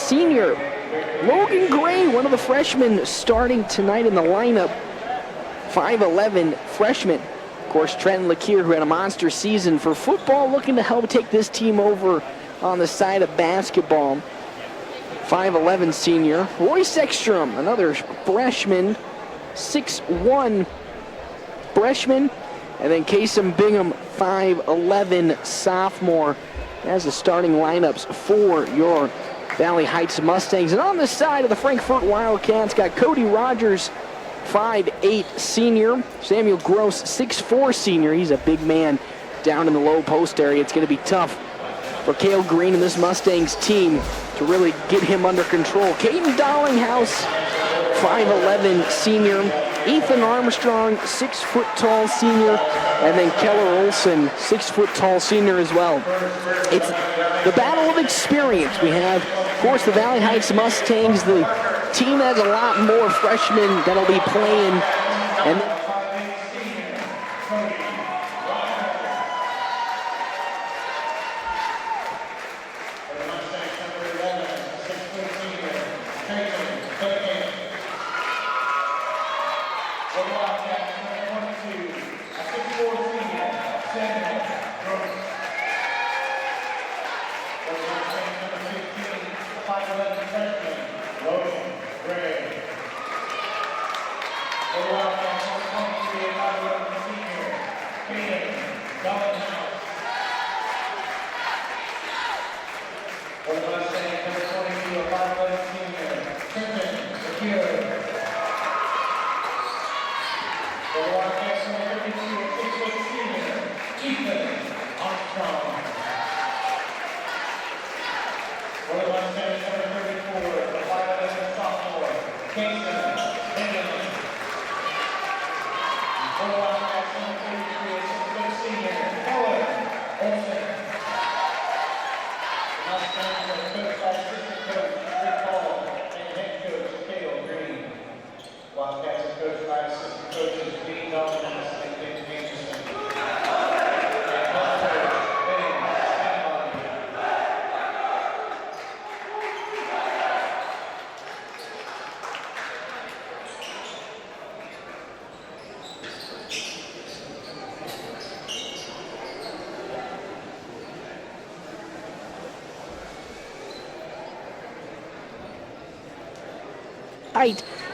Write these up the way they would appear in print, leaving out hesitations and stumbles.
senior. Logan Gray, one of the freshmen starting tonight in the lineup. 5'11" freshman. Of course, Trenton LeCure, who had a monster season for football, looking to help take this team over on the side of basketball. 5'11" senior. Royce Ekstrom, another freshman. 6'1" freshman. And then Kasem Bingham, 5'11" sophomore, as the starting lineups for your Valley Heights Mustangs. And on the side of the Frankfort Wildcats, got Cody Rogers, 5'8" senior. Samuel Gross, 6'4" senior. He's a big man down in the low post area. It's going to be tough for Cale Green and this Mustangs team to really get him under control. Caden Dollinghouse, 5'11" senior. Ethan Armstrong, 6 foot tall senior. And then Keller Olson, 6 foot tall senior as well. It's the battle of experience. We have, of course, the Valley Heights Mustangs, the team has a lot more freshmen that'll be playing. And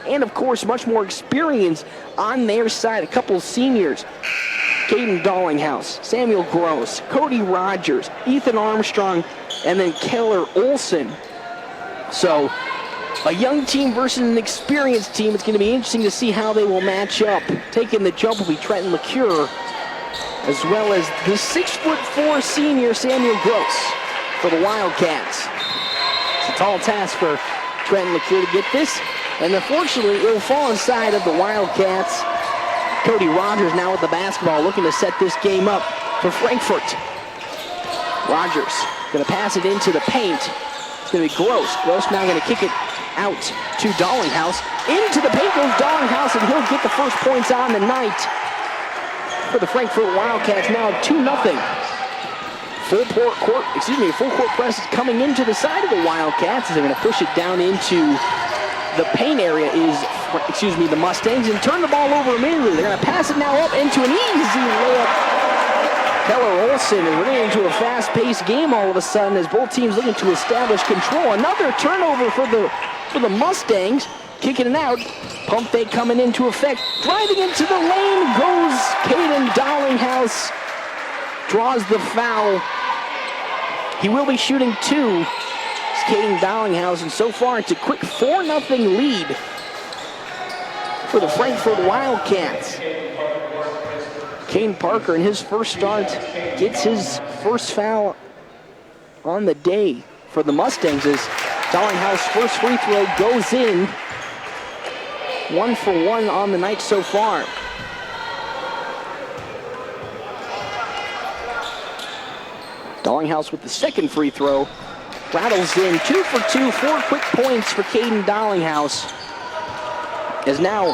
and of course, much more experience on their side. A couple of seniors, Caden Dollinghouse, Samuel Gross, Cody Rogers, Ethan Armstrong, and then Keller Olson. So, a young team versus an experienced team. It's going to be interesting to see how they will match up. Taking the jump will be Trenton LeCure, as well as the 6'4" senior Samuel Gross for the Wildcats. It's a tall task for Trenton LeCure to get this. And unfortunately, it will fall inside of the Wildcats. Cody Rogers now with the basketball, looking to set this game up for Frankfort. Rogers going to pass it into the paint. It's going to be Gross. Gross now going to kick it out to Dollinghouse. Into the paint goes Dollinghouse, and he'll get the first points on the night for the Frankfort Wildcats. Now 2-0. Full court press is coming into the side of the Wildcats as they're going to push it down into the paint area the Mustangs, and turn the ball over immediately. They're going to pass it now up into an easy layup. Keller Olson is running into a fast-paced game all of a sudden as both teams looking to establish control. Another turnover for the Mustangs. Kicking it out. Pump fake coming into effect. Driving into the lane goes Caden Dollinghouse. Draws the foul. He will be shooting 2. Caden Dollinghouse, and so far it's a quick 4-0 lead for the Frankfort Wildcats. Kane Parker in his first start gets his first foul on the day for the Mustangs as Dollinghouse first free throw goes in. 1 for 1 on the night so far. Dollinghouse with the second free throw. Rattles in 2 for 2, 4 quick points for Caden Dollinghouse. As now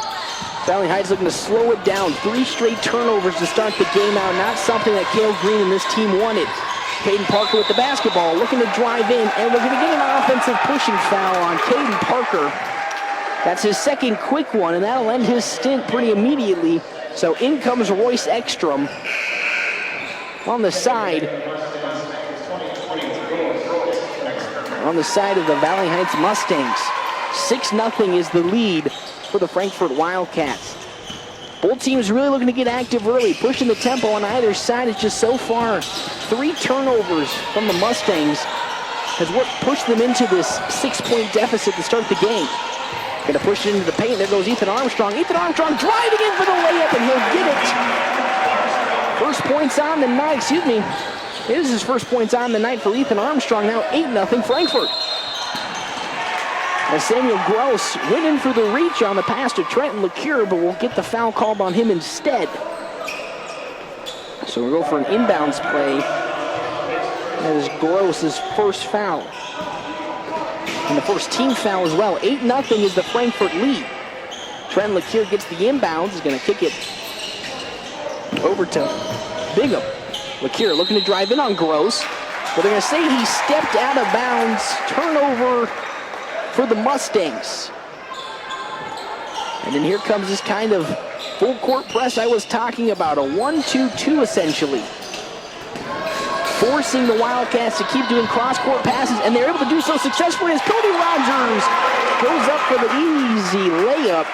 Valley Heights looking to slow it down. 3 straight turnovers to start the game out. Not something that Cale Green and this team wanted. Caden Parker with the basketball, looking to drive in, and we're going to get an offensive pushing foul on Caden Parker. That's his second quick one, and that'll end his stint pretty immediately. So in comes Royce Ekstrom on the side. On the side of the Valley Heights Mustangs. 6-0 is the lead for the Frankfort Wildcats. Both teams really looking to get active early, pushing the tempo on either side. It's just so far 3 turnovers from the Mustangs has what pushed them into this 6-point deficit to start the game. Going to push it into the paint. There goes Ethan Armstrong. Ethan Armstrong driving in for the layup, and he'll get it. First points on the night, It is his first points on the night for Ethan Armstrong. Now 8-0 Frankfort. As Samuel Gross went in for the reach on the pass to Trenton LeCure, but will get the foul called on him instead. So we'll go for an inbounds play. That is Gross's first foul. And the first team foul as well. 8-0 is the Frankfort lead. Trenton LeCure gets the inbounds. He's going to kick it over to Bingham. LeCure looking to drive in on Gross. But they're going to say he stepped out of bounds. Turnover for the Mustangs. And then here comes this kind of full court press I was talking about. A 1-2-2 essentially. Forcing the Wildcats to keep doing cross-court passes, and they're able to do so successfully as Cody Rogers goes up for the easy layup.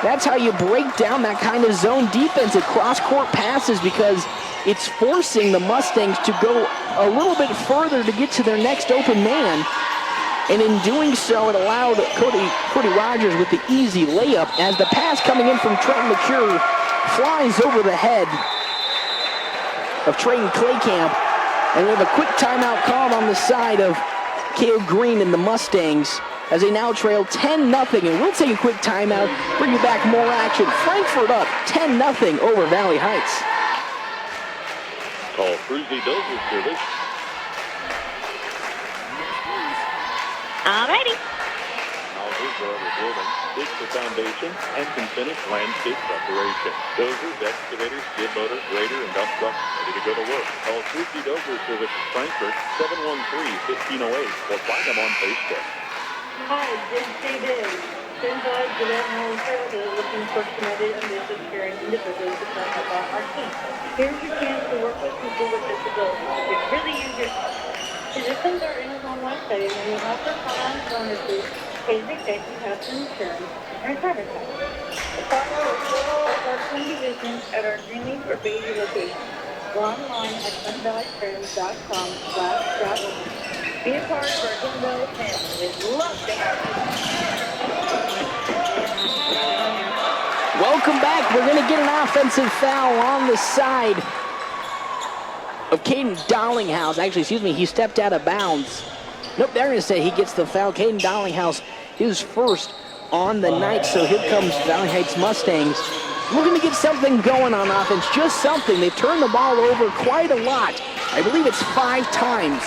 That's how you break down that kind of zone defense at cross-court passes, because it's forcing the Mustangs to go a little bit further to get to their next open man. And in doing so, it allowed Cody Rogers with the easy layup as the pass coming in from Trenton LeCure flies over the head of Trayton Claycamp. And we have a quick timeout called on the side of Caleb Green and the Mustangs as they now trail 10-0. And we'll take a quick timeout, bring you back more action. Frankfort up 10-0 over Valley Heights. Call Fruzy Dozer service. Alrighty. Houses or other buildings, dig the foundation, and can finish landscape preparation. Dozers, excavators, skid loaders, grader, and dump trucks ready to go to work. Call Fruzy Dozer service in Frankfort, 713-1508, or find them on Facebook. Hi, this is David. Sendai Gillette Home Services looking for committed and disappearing individuals to come up on our team. Here's your chance to work with people with disabilities. You can really use your help. Physicians are in on website, and we offer fine bonuses, paid vacation, health insurance, and retirement tax. Follow our 20 divisions at our Greenleaf or Beatty location. Go online at sunvalleyfriends.com/travel. Be a part of our Sun Valley family. We'd love to have you. Welcome back. We're going to get an offensive foul on the side of Caden Dollinghouse. Actually, he stepped out of bounds. Nope, they're going to say he gets the foul. Caden Dollinghouse, his first on the night. So here comes Valley Heights Mustangs. Looking to get something going on offense, just something. They've turned the ball over quite a lot. I believe it's 5 times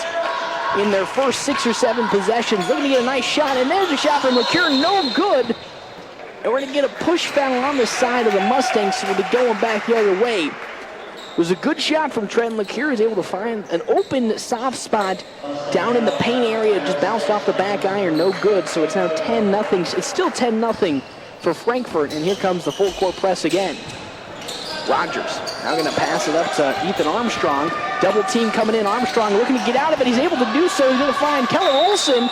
in their first 6 or 7 possessions. Looking to get a nice shot, and there's a shot from LeCure, no good. And we're going to get a push foul on the side of the Mustangs, so we'll be going back the other way. It was a good shot from Trenton LeCure. He's able to find an open soft spot down in the paint area. Just bounced off the back iron, no good. So it's now 10-0. It's still 10-0 for Frankfort. And here comes the full court press again. Rogers now going to pass it up to Ethan Armstrong. Double team coming in. Armstrong looking to get out of it. He's able to do so. He's going to find Keller Olson.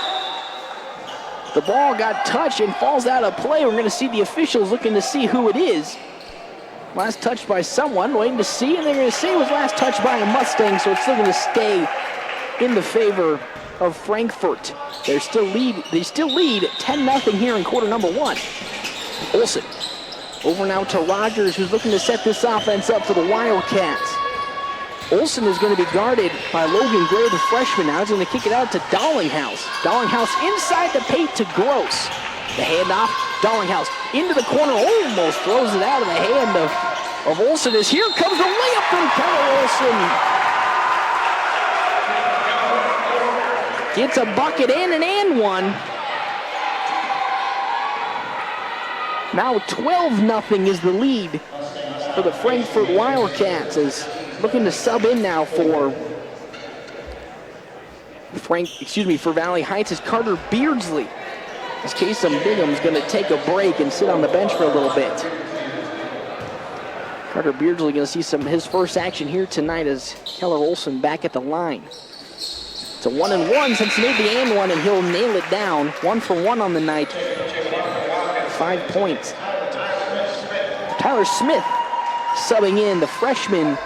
The ball got touched and falls out of play. We're going to see the officials looking to see who it is. Last touched by someone, waiting to see, and they're going to say it was last touched by a Mustang, so it's still going to stay in the favor of Frankfort. They still lead 10-0 here in quarter number 1. Olsen over now to Rogers, who's looking to set this offense up for the Wildcats. Olsen is going to be guarded by Logan Gray, the freshman. Now he's going to kick it out to Dollinghouse. Dollinghouse inside the paint to Gross. The handoff, Dollinghouse into the corner, almost throws it out of the hand of Olsen. As here comes the layup from Keller Olsen. Gets a bucket and one. Now 12-0 is the lead for the Frankfort Wildcats, as looking to sub in now for for Valley Heights is Carter Beardsley. As Kasem Bingham's going to take a break and sit on the bench for a little bit. Carter Beardsley going to see some of his first action here tonight as Keller Olson back at the line. It's a 1-and-1 since he made the and one, and he'll nail it down. 1 for 1 on the night. 5 points. Tyler Smith subbing in, the freshman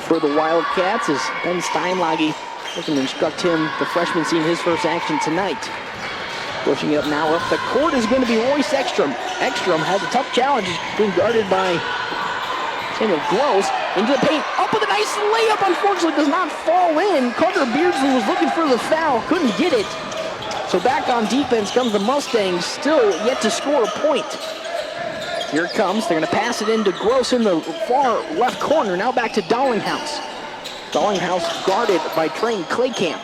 for the Wildcats, as Ben Steinlage looking to instruct him, the freshman, seeing his first action tonight. Pushing it up now up the court is going to be Royce Ekstrom. Ekstrom has a tough challenge, being guarded by Samuel Gross. Into the paint, up with a nice layup, unfortunately does not fall in. Carter Beardsley was looking for the foul, couldn't get it. So back on defense comes the Mustangs, still yet to score a point. Here it comes, they're going to pass it into Gross in the far left corner, now back to Dollinghouse. Dollinghouse guarded by Trayton Claycamp.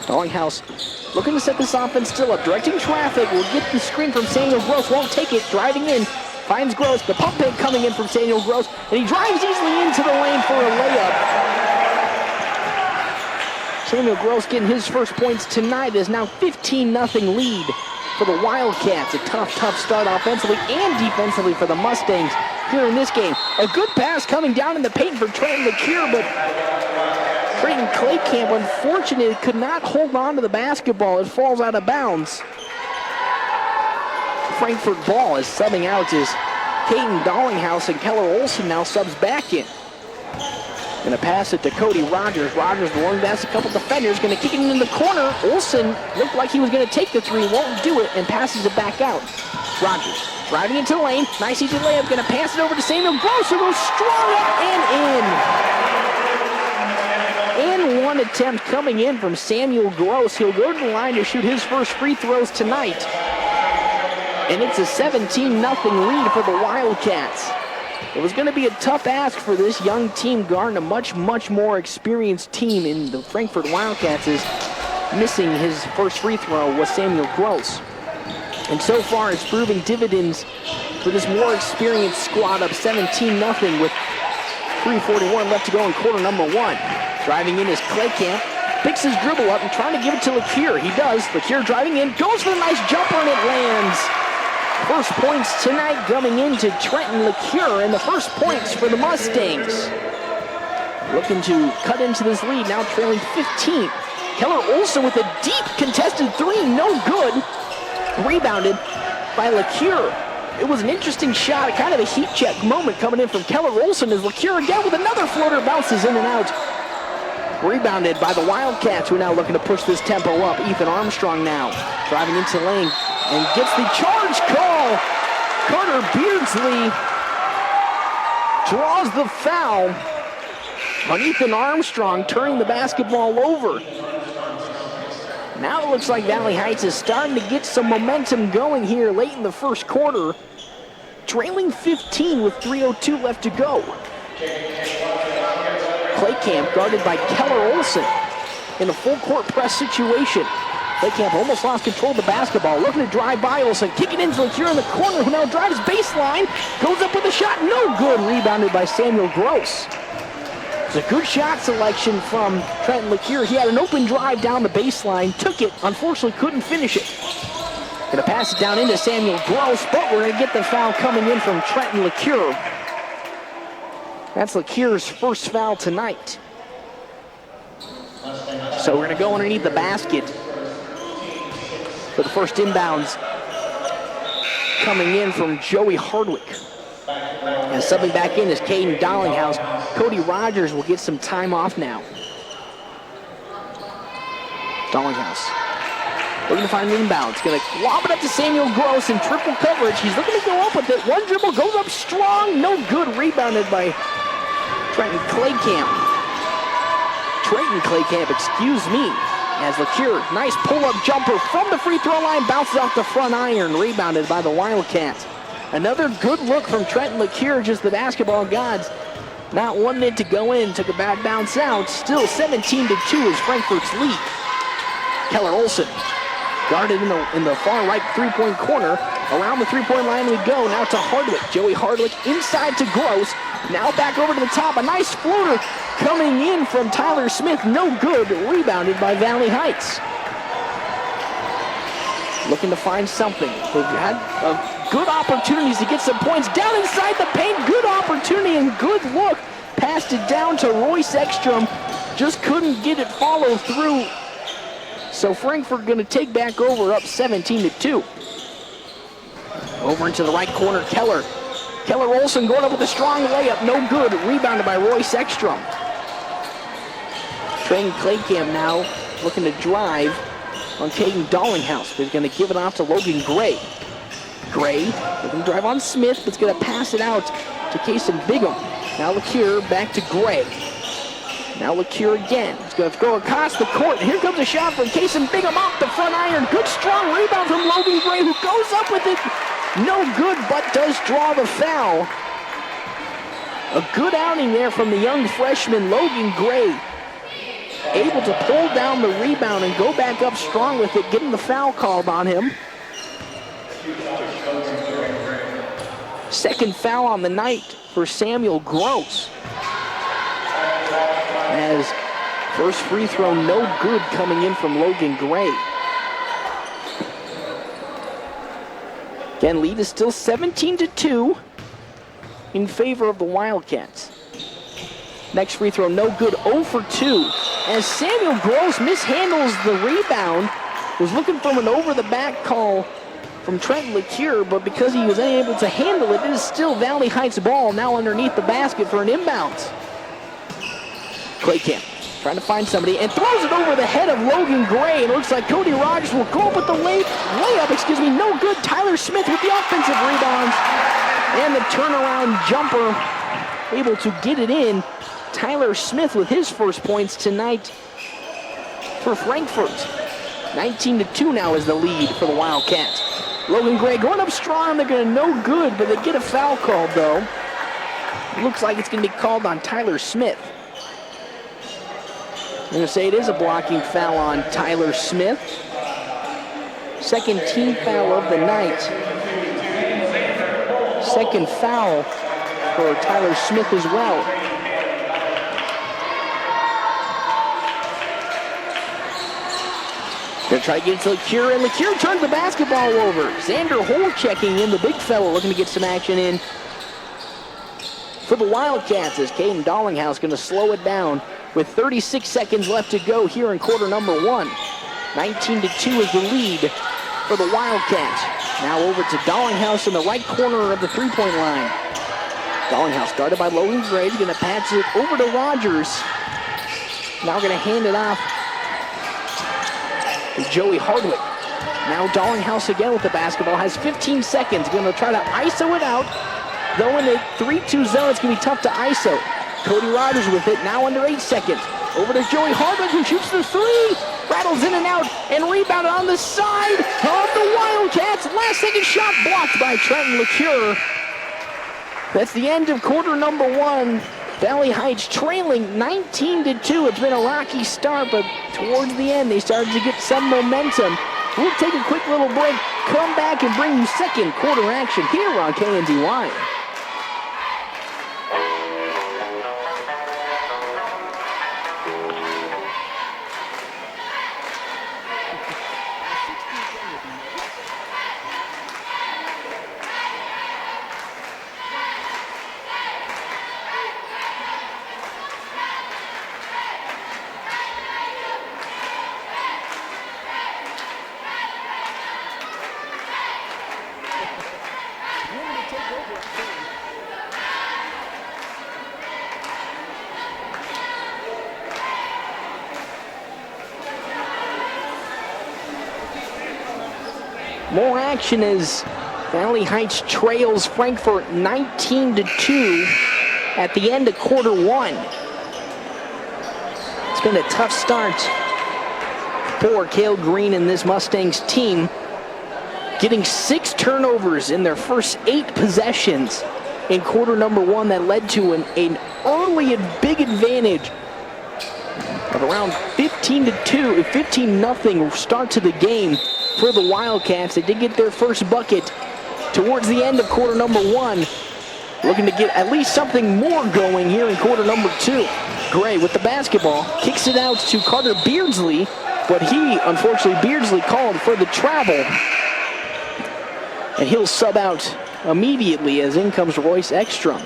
Dollinghouse looking to set this offense still up, directing traffic, will get the screen from Samuel Gross, won't take it, driving in, finds Gross, the pump fake coming in from Samuel Gross, and he drives easily into the lane for a layup. Samuel Gross getting his first points tonight is now 15-0 lead for the Wildcats. A tough start offensively and defensively for the Mustangs here in this game. A good pass coming down in the paint for Trayton LeCure, but Trayton Claycamp, unfortunately, could not hold on to the basketball. It falls out of bounds. Frankfort ball is subbing out as Caden Dollinghouse and Keller Olson now subs back in. Going to pass it to Cody Rogers. Rogers going past a couple defenders. Going to kick it in the corner. Olson looked like he was going to take the three. Won't do it and passes it back out. Rogers driving into the lane. Nice easy layup. Going to pass it over to Samuel Gross, who goes strong up and in. And one attempt coming in from Samuel Gross. He'll go to the line to shoot his first free throws tonight. And it's a 17-0 lead for the Wildcats. It was going to be a tough ask for this young team guarding a much more experienced team in the Frankfort Wildcats. Is missing his first free throw was Samuel Gross. And so far it's proving dividends for this more experienced squad, up 17-0 with 3:41 left to go in quarter number 1. Driving in is Claycamp. Picks his dribble up and trying to give it to LeCure. He does. LeCure driving in, goes for the nice jumper, and it lands. First points tonight coming into Trenton LeCure, and the first points for the Mustangs. Looking to cut into this lead, now trailing 15. Keller Olson with a deep contested three, no good. Rebounded by LeCure. It was an interesting shot, kind of a heat check moment coming in from Keller Olson as LeCure again with another floater, bounces in and out. Rebounded by the Wildcats, who are now looking to push this tempo up. Ethan Armstrong now driving into the lane and gets the charge call. Carter Beardsley draws the foul on Ethan Armstrong, turning the basketball over. Now it looks like Valley Heights is starting to get some momentum going here late in the first quarter. Trailing 15 with 3:02 left to go. Claycamp guarded by Keller Olson in a full court press situation. Claycamp almost lost control of the basketball, looking to drive by Olson, kicking into LeCure in the corner, who now drives baseline, goes up with a shot, no good, rebounded by Samuel Gross. It's a good shot selection from Trenton LeCure. He had an open drive down the baseline, took it, unfortunately couldn't finish it. Gonna pass it down into Samuel Gross, but we're gonna get the foul coming in from Trenton LeCure. That's LeCure's first foul tonight. So we're going to go underneath the basket for the first inbounds. Coming in from Joey Hardwick. And subbing back in is Caden Dollinghouse. Cody Rogers will get some time off now. Dollinghouse looking to find inbounds. Going to lob it up to Samuel Gross in triple coverage. He's looking to go up with it. One dribble goes up strong. No good. Rebounded by Trayton Claycamp. Excuse me. As LeCure, nice pull-up jumper from the free throw line, bounces off the front iron. Rebounded by the Wildcats. Another good look from Trenton LeCure, just the basketball gods. Not 1 minute to go in. Took a bad bounce out. Still 17-2 is Frankfort's lead. Keller Olson guarded in the far right three-point corner. Around the three-point line we go. Now to Hardwick. Joey Hardwick inside to Gross. Now back over to the top. A nice floater coming in from Tyler Smith. No good. Rebounded by Valley Heights. Looking to find something. They've had good opportunities to get some points. Down inside the paint. Good opportunity and good look. Passed it down to Royce Ekstrom. Just couldn't get it follow through. So Frankfort going to take back over, up 17-2. Over into the right corner, Keller. Keller Olsen going up with a strong layup. No good. Rebounded by Royce Ekstrom. Trey Claycamp now looking to drive on Caden Dollinghouse, but he's going to give it off to Logan Gray. Gray looking to drive on Smith, but it's going to pass it out to Kason Bigham. Now LeCure back to Gray. Now LeCure again. He's going to throw across the court. Here comes a shot from Kason Bigham off the front iron. Good strong rebound from Logan Gray, who goes up with it. No good, but does draw the foul. A good outing there from the young freshman Logan Gray. Able to pull down the rebound and go back up strong with it, getting the foul called on him. Second foul on the night for Samuel Gross. As first free throw no good coming in from Logan Gray. Again, lead is still 17-2 in favor of the Wildcats. Next free throw no good, 0 for 2. As Samuel Gross mishandles the rebound, was looking for an over-the-back call from Trent LeCure, but because he was unable to handle it, it is still Valley Heights ball now underneath the basket for an inbounds. Claycamp trying to find somebody and throws it over the head of Logan Gray. And it looks like Cody Rogers will go up with the layup, no good. Tyler Smith with the offensive rebound and the turnaround jumper, able to get it in. Tyler Smith with his first points tonight for Frankfort. 19-2 now is the lead for the Wildcats. Logan Gray going up strong. They're going to no good, but they get a foul called though. Looks like it's going to be called on Tyler Smith. I'm going to say it is a blocking foul on Tyler Smith. Second team foul of the night. Second foul for Tyler Smith as well. Going to try to get it to LeCure, and LeCure turns the basketball over. Xander Hole checking in, the big fella looking to get some action in for the Wildcats as Caden Dollinghouse going to slow it down with 36 seconds left to go here in quarter number 1. 19-2 is the lead for the Wildcats. Now over to Dollinghouse in the right corner of the three-point line. Dollinghouse guarded by Logan Gray. He's going to pass it over to Rogers. Now going to hand it off to Joey Hardwick. Now Dollinghouse again with the basketball. Has 15 seconds. Going to try to ISO it out. Though in the 3-2 zone, it's going to be tough to ISO. Cody Rogers with it, now under 8 seconds. Over to Joey Hardwick, who shoots the three. Rattles in and out, and rebounded on the side of the Wildcats. Last second shot blocked by Trenton LeCure. That's the end of quarter number 1. Valley Heights trailing 19-2. It's been a rocky start, but towards the end, they started to get some momentum. We'll take a quick little break, come back and bring you second quarter action here on KNDY. More action as Valley Heights trails Frankfort 19-2 at the end of quarter 1. It's been a tough start for Cale Green and this Mustangs team, getting 6 turnovers in their first 8 possessions in quarter number 1 that led to an early and big advantage of around 15-2, 15-0 start to the game for the Wildcats. They did get their first bucket towards the end of quarter number 1. Looking to get at least something more going here in quarter number 2. Gray with the basketball, kicks it out to Carter Beardsley, but unfortunately, Beardsley called for the travel. And he'll sub out immediately as in comes Royce Ekstrom.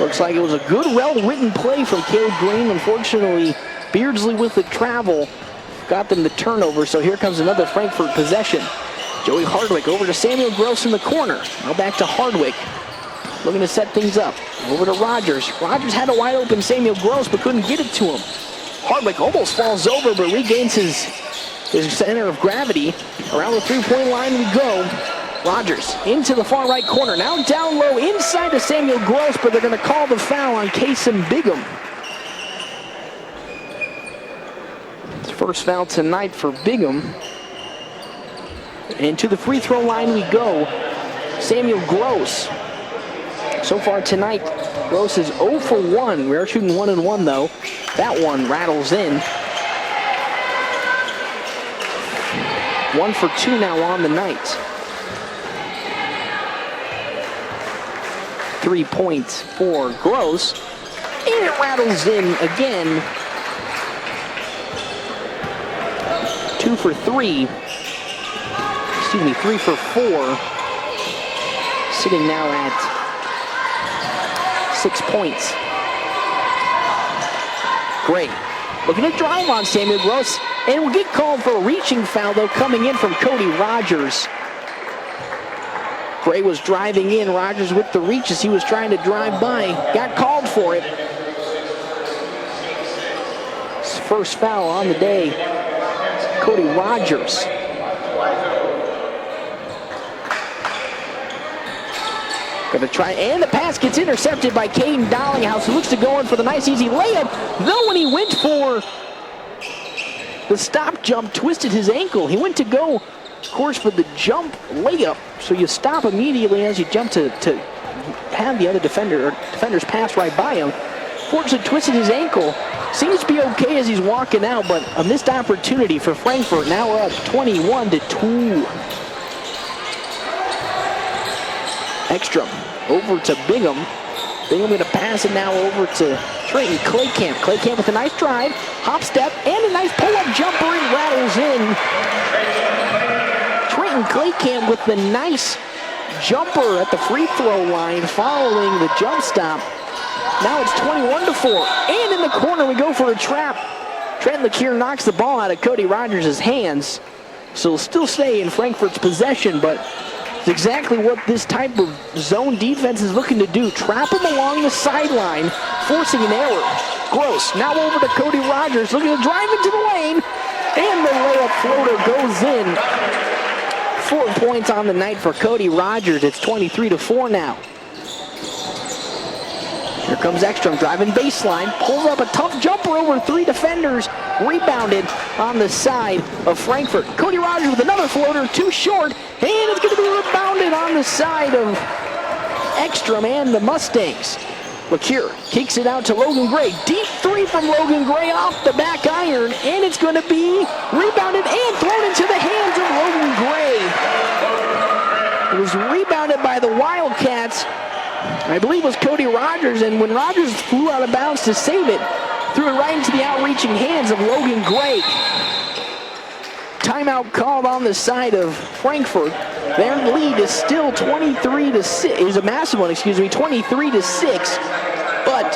Looks like it was a good, well-written play from Caleb Green. Unfortunately, Beardsley with the travel got them the turnover, so here comes another Frankfort possession. Joey Hardwick over to Samuel Gross in the corner. Now back to Hardwick, looking to set things up. Over to Rogers. Rogers had a wide open Samuel Gross, but couldn't get it to him. Hardwick almost falls over, but regains his center of gravity. Around the three-point line we go. Rogers into the far right corner. Now down low inside to Samuel Gross, but they're going to call the foul on Kason Bigham. His first foul tonight for Bigham. And to the free throw line we go. Samuel Gross. So far tonight, Gross is 0 for 1. We are shooting 1 and 1 though. That one rattles in. 1 for 2 now on the night. 3 points for Gross. And it rattles in again. 2 for 3. 3 for 4. Sitting now at 6 points. Gray looking to drive on Samuel Gross, and will get called for a reaching foul though, coming in from Cody Rogers. Gray was driving in, Rogers with the reach as he was trying to drive by. Got called for it. His first foul on the day. Cody Rogers. Gonna try, and the pass gets intercepted by Caden Dollinghouse, who looks to go in for the nice easy layup. Though when he went for the stop jump, twisted his ankle. He went to go, of course, for the jump layup. So you stop immediately as you jump to have the other defenders pass right by him. Fortunately, twisted his ankle. Seems to be okay as he's walking out, but a missed opportunity for Frankfort. Now we're up 21-2. Ekstrom over to Bigham. Bigham going to pass it now over to Trayton Claycamp. Claycamp with a nice drive, hop step, and a nice pull-up jumper. It rattles in. Trayton Claycamp with the nice jumper at the free throw line following the jump stop. Now it's 21-4. And in the corner we go for a trap. Trent Lakier knocks the ball out of Cody Rogers' hands. So it'll still stay in Frankfort's possession, but it's exactly what this type of zone defense is looking to do. Trap him along the sideline, forcing an error. Gross now over to Cody Rogers, looking to drive into the lane, and the layup floater goes in. 4 points on the night for Cody Rogers. It's 23-4 now. Here comes Ekstrom driving baseline, pulls up a tough jumper over 3 defenders, rebounded on the side of Frankfort. Cody Rogers with another floater, too short, and it's going to be rebounded on the side of Ekstrom and the Mustangs. Lakier kicks it out to Logan Gray. Deep 3 from Logan Gray off the back iron, and it's going to be rebounded and thrown into the hands of Logan Gray. It was rebounded by the Wildcats. I believe it was Cody Rogers, and when Rogers flew out of bounds to save it, threw it right into the outreaching hands of Logan Gray. Timeout called on the side of Frankfort. Their lead is still 23-6. Is a massive one, 23-6. But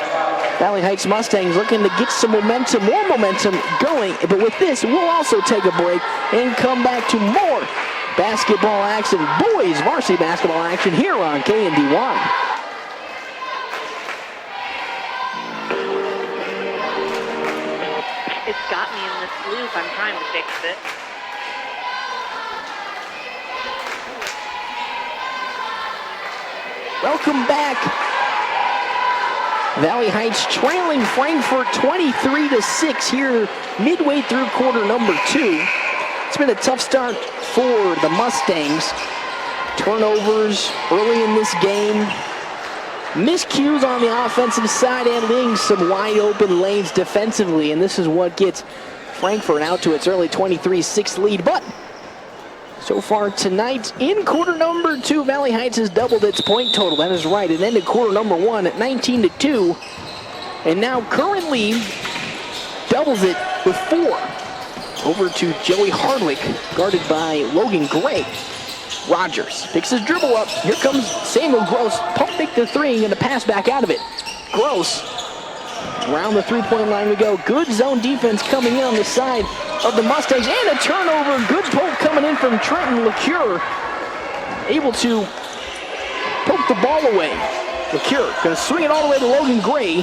Valley Heights Mustangs looking to get some momentum, more momentum going. But with this, we'll also take a break and come back to more basketball action, boys varsity basketball action here on KNDY. It's got me in this loop. I'm trying to fix it. Welcome back. Valley Heights trailing Frankfort 23-6 here midway through quarter number 2. It's been a tough start for the Mustangs. Turnovers early in this game. Miscues on the offensive side and leaving some wide open lanes defensively. And this is what gets Frankfort out to its early 23-6 lead. But So far tonight, in quarter number 2, Valley Heights has doubled its point total. That is right. It ended quarter number 1 at 19-2. And now currently doubles it with 4. Over to Joey Hardwick, guarded by Logan Gray. Rogers picks his dribble up. Here comes Samuel Gross. Pump fake the 3 and going to pass back out of it. Gross, around the 3-point line we go. Good zone defense coming in on the side of the Mustangs. And a turnover. Good poke coming in from Trenton LeCure. Able to poke the ball away. LeCure going to swing it all the way to Logan Gray.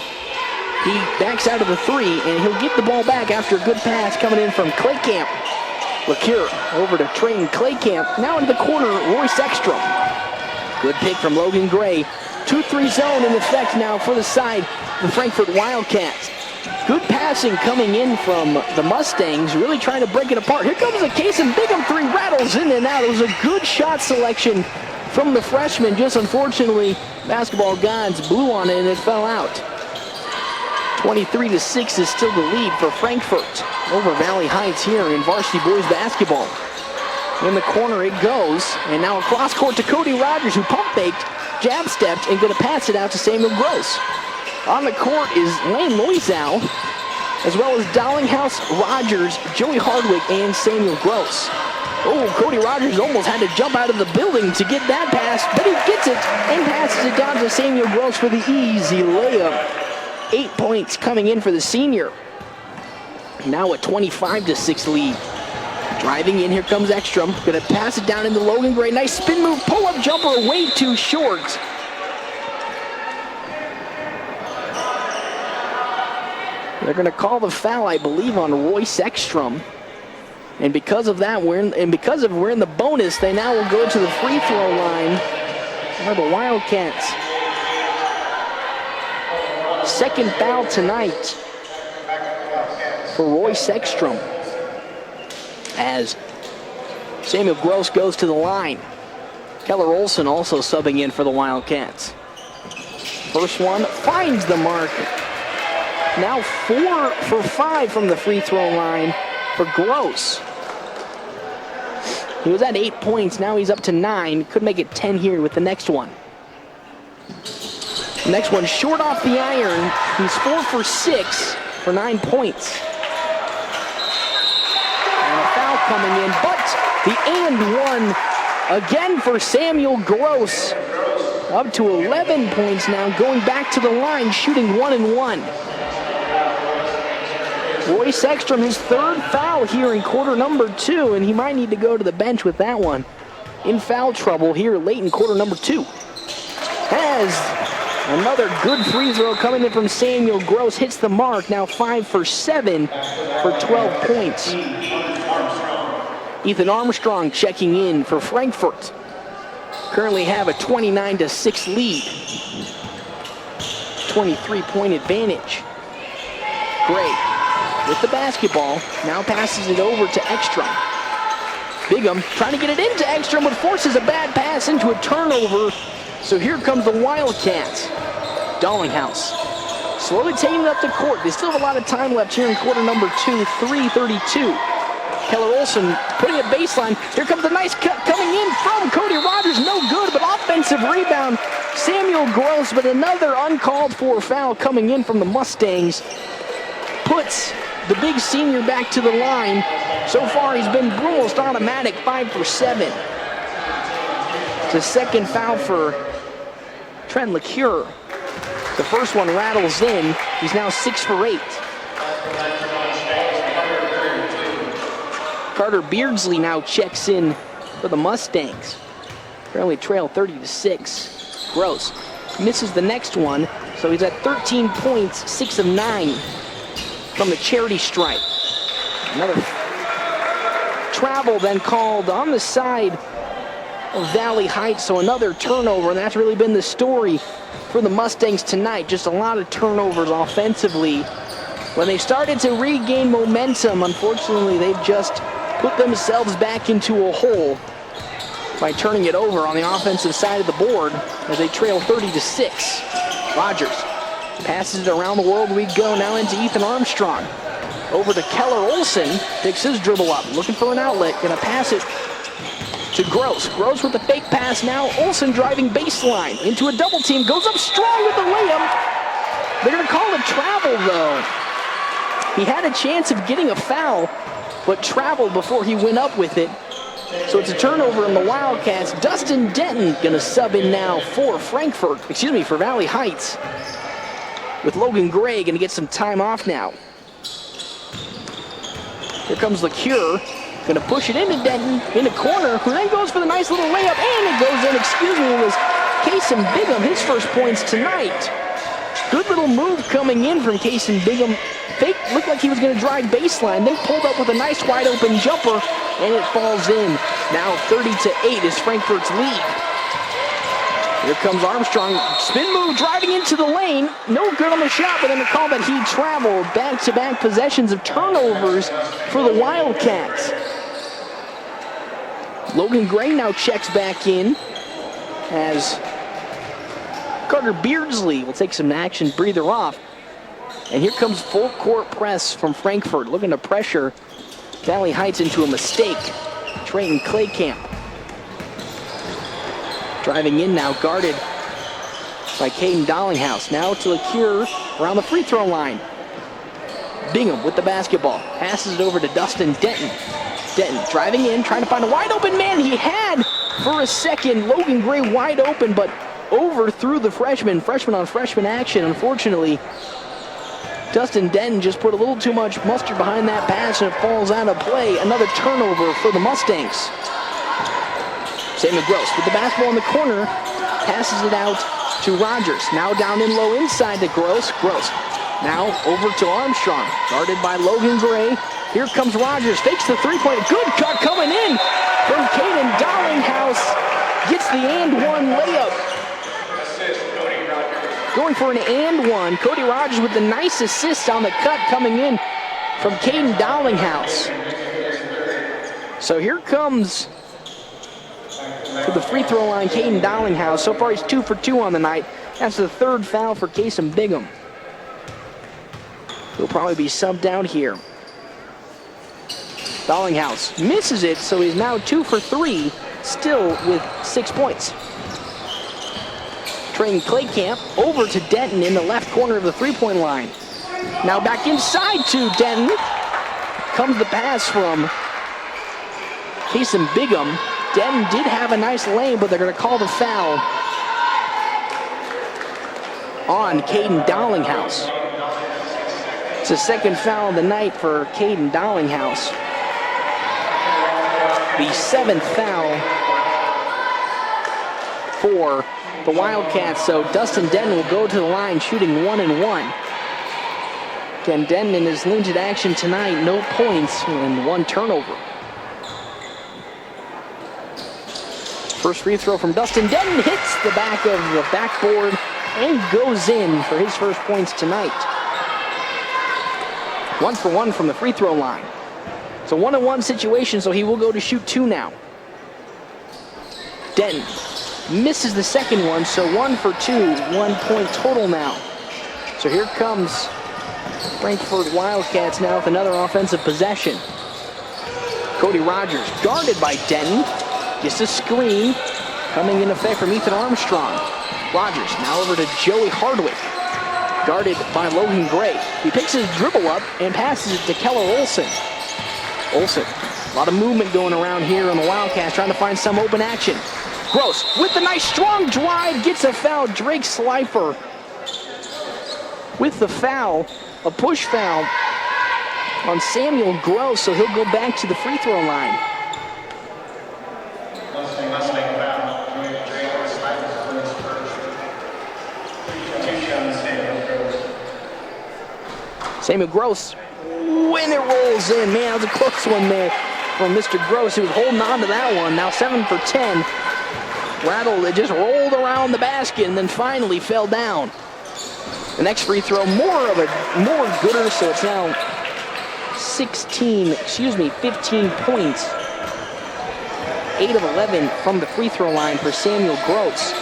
He backs out of the 3, and he'll get the ball back after a good pass coming in from Claycamp. LeCure over to Trayton Claycamp. Now into the corner, Royce Ekstrom. Good pick from Logan Gray. 2-3 zone in effect now for the side of the Frankfort Wildcats. Good passing coming in from the Mustangs, really trying to break it apart. Here comes a case, and Bigham 3 rattles in and out. It was a good shot selection from the freshman. Just unfortunately, basketball gods blew on it and it fell out. 23-6 is still the lead for Frankfort over Valley Heights here in varsity boys basketball. In the corner it goes, and now across court to Cody Rogers, who pump faked, jab stepped, and going to pass it out to Samuel Gross. On the court is Lane Loizow, as well as Dollinghouse, Rogers, Joey Hardwick, and Samuel Gross. Oh, Cody Rogers almost had to jump out of the building to get that pass, but he gets it and passes it down to Samuel Gross for the easy layup. 8 points coming in for the senior. Now a 25-6 lead. Driving in, here comes Ekstrom. Gonna pass it down into Logan Gray. Nice spin move, pull-up jumper, way too short. They're gonna call the foul, I believe, on Royce Ekstrom. And because of that, we're in the bonus, they now will go to the free throw line for the Wildcats. Second foul tonight for Royce Ekstrom as Samuel Gross goes to the line. Keller Olson also subbing in for the Wildcats. First one finds the mark. Now 4 for 5 from the free throw line for Gross. He was at 8 points, now he's up to 9. Could make it 10 here with the next one. Next one short off the iron. He's 4 for 6 for 9 points. And a foul coming in, but the and one again for Samuel Gross. Up to 11 points now, going back to the line, shooting 1 and 1. Royce Ekstrom, his 3rd foul here in quarter number 2, and he might need to go to the bench with that one. In foul trouble here late in quarter number 2. Has another good free throw coming in from Samuel Gross. Hits the mark, now 5 for 7 for 12 points. Ethan Armstrong checking in for Frankfort. Currently have a 29-6 lead. 23-point advantage. Gray with the basketball, now passes it over to Ekstrom. Bigham trying to get it into Ekstrom, but forces a bad pass into a turnover. So here comes the Wildcats. Dollinghouse slowly taking it up the court. They still have a lot of time left here in quarter number 2, 3:32. Keller Olson putting a baseline. Here comes the nice cut coming in from Cody Rogers. No good, but offensive rebound. Samuel Gross, but another uncalled for foul coming in from the Mustangs. Puts the big senior back to the line. So far he's been almost automatic, 5 for 7. It's a second foul for Trent LeCure. The first one rattles in. He's now 6 for 8. Carter Beardsley now checks in for the Mustangs. Currently trail 30-6. Gross misses the next one, so he's at 13 points, 6 of 9 from the charity stripe. Another travel then called on the side of Valley Heights, so another turnover, and that's really been the story for the Mustangs tonight. Just a lot of turnovers offensively. When they started to regain momentum, unfortunately, they've just put themselves back into a hole by turning it over on the offensive side of the board as they trail 30-6. Rogers passes it around the world we go, now into Ethan Armstrong. Over to Keller Olson, picks his dribble up, looking for an outlet, gonna pass it to Gross. Gross with the fake pass now. Olsen driving baseline into a double team. Goes up strong with the layup. They're going to call it travel, though. He had a chance of getting a foul, but traveled before he went up with it. So it's a turnover in the Wildcats. Dustin Denton going to sub in now for for Valley Heights. With Logan Gray going to get some time off now. Here comes LeCure. Going to push it into Denton in the corner, who then goes for the nice little layup, and it goes in. It was Kason Bigham, his first points tonight. Good little move coming in from Kason Bigham. Fake looked like he was going to drive baseline, then pulled up with a nice wide open jumper, and it falls in. Now 30-8 is Frankfort's lead. Here comes Armstrong, spin move, driving into the lane. No good on the shot, but then the call that he traveled. Back-to-back possessions of turnovers for the Wildcats. Logan Gray now checks back in as Carter Beardsley will take some action, breather off. And here comes full court press from Frankfort, looking to pressure Valley Heights into a mistake. Trayton Claycamp driving in now, guarded by Caden Dollinghouse. Now to LeCure around the free throw line. Bingham with the basketball. Passes it over to Dustin Denton. Denton driving in, trying to find a wide open man. He had, for a second, Logan Gray wide open, but overthrew the freshman. Freshman on freshman action. Unfortunately, Dustin Denton just put a little too much mustard behind that pass, and it falls out of play. Another turnover for the Mustangs. Samuel Gross with the basketball in the corner, passes it out to Rogers. Now down in low inside to Gross. Gross now over to Armstrong, guarded by Logan Gray. Here comes Rogers, fakes the three-point. Good cut coming in from Caden Dollinghouse. Gets the and one layup. Going for an and one. Cody Rogers with the nice assist on the cut coming in from Caden Dollinghouse. So here comes to the free throw line, Caden Dollinghouse. So far he's 2 for 2 on the night. That's the third foul for Kason Bigham. He'll probably be subbed out here. Dollinghouse misses it, so he's now 2 for 3, still with 6 points. Trayton Claycamp over to Denton in the left corner of the three-point line. Now back inside to Denton. Comes the pass from Kason Bigham. Denton did have a nice lane, but they're going to call the foul on Caden Dollinghouse. It's the second foul of the night for Caden Dollinghouse. The seventh foul for the Wildcats, so Dustin Denton will go to the line shooting 1 and 1. Again, Denton in his limited action tonight, no points and 1 turnover. First free throw from Dustin Denton hits the back of the backboard and goes in for his first points tonight. 1 for 1 from the free throw line. It's a 1-on-1 situation, so he will go to shoot 2 now. Denton misses the second one, so 1 for 2, 1 point total now. So here comes Frankfort Wildcats now with another offensive possession. Cody Rogers guarded by Denton. Gets a screen coming in effect from Ethan Armstrong. Rogers now over to Joey Hardwick, guarded by Logan Gray. He picks his dribble up and passes it to Keller Olsen. Olsen, a lot of movement going around here on the Wildcats, trying to find some open action. Gross with the nice strong drive, gets a foul. Drake Slifer with the foul, a push foul on Samuel Gross, so he'll go back to the free throw line. Samuel Gross, when it rolls in, man, that was a close one there from Mr. Gross. He was holding on to that one. Now 7 for 10. Rattled, it just rolled around the basket and then finally fell down. The next free throw, more gooder, so it's now 15 points. 8 of 11 from the free throw line for Samuel Gross.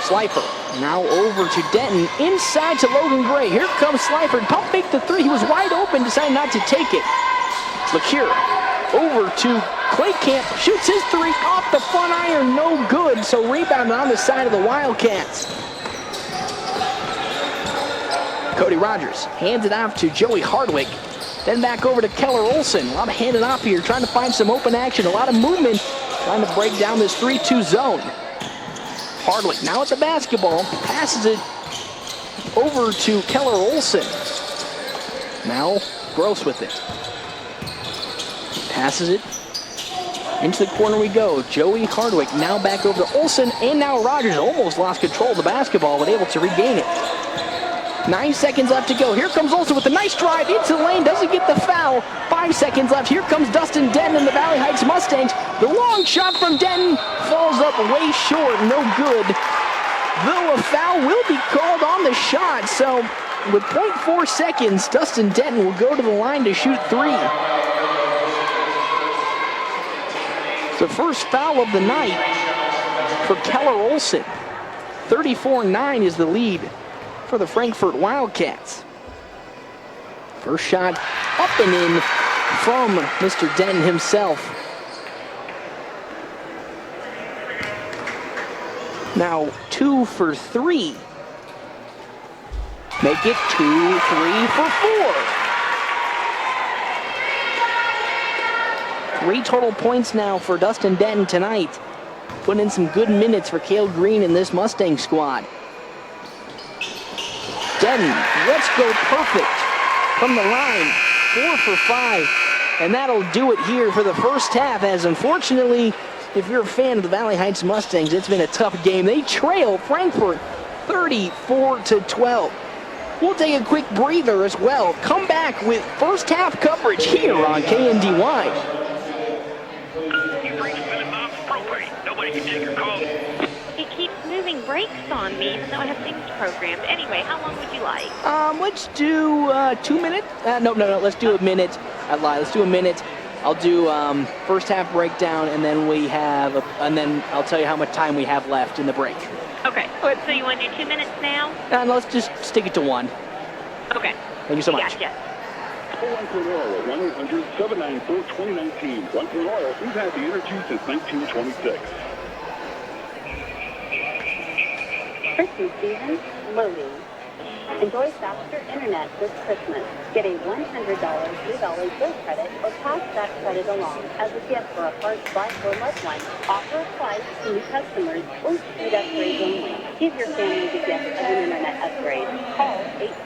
Slifer now over to Denton, inside to Logan Gray. Here comes Slifer, pump fake the three. He was wide open, decided not to take it. LeCure over to Claycamp, shoots his three off the front iron, no good, so rebounded on the side of the Wildcats. Cody Rogers hands it off to Joey Hardwick, then back over to Keller Olson. A lot of handing off here, trying to find some open action, a lot of movement, trying to break down this 3-2 zone. Hardwick now at the basketball, passes it over to Keller Olson. Now Gross with it. Passes it. Into the corner we go. Joey Hardwick now back over to Olson, and now Rogers almost lost control of the basketball, but able to regain it. 9 seconds left to go. Here comes Olson with a nice drive into the lane. Doesn't get the foul. 5 seconds left. Here comes Dustin Denton and the Valley Heights Mustangs. The long shot from Denton falls up way short. No good. Though a foul will be called on the shot. So with 0.4 seconds, Dustin Denton will go to the line to shoot three. The first foul of the night for Keller Olson. 34-9 is the lead for the Frankfort Wildcats. First shot up and in from Mr. Denton himself. Now 2 for 3. Make it 2, 3 for 4. 3 total points now for Dustin Denton tonight. Putting in some good minutes for Cale Green in this Mustang squad. Denton, let's go perfect from the line. 4 for 5. And that'll do it here for the first half, as unfortunately, if you're a fan of the Valley Heights Mustangs, it's been a tough game. They trail Frankfort 34-12. We'll take a quick breather as well. Come back with first half coverage here on KNDY. Nobody can take your call. It keeps moving brakes on me, even though I have things programmed. Anyway, how long would you like? Let's do 2 minutes. No, let's do a minute. I lied. Let's do a minute. I'll do first half breakdown, and then and then I'll tell you how much time we have left in the break. Okay. So you want to do 2 minutes now? No, let's just stick it to 1. Okay. Thank you so much. Gotcha. Call Frankfort Oil at 1-800-794-2019. Frankfort Oil, we've had the energy since 1926. Christmas season, loading. Enjoy faster internet this Christmas. Get a $100 $3 bill credit or pass that credit along as a gift for a hard buy for a loved one. Offer applies to new customers or speed upgrades only. Give your family the gift of an internet upgrade. Call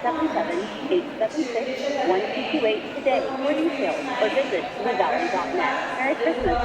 877-876-1228 today for details or visit thevalley.net. Merry Christmas.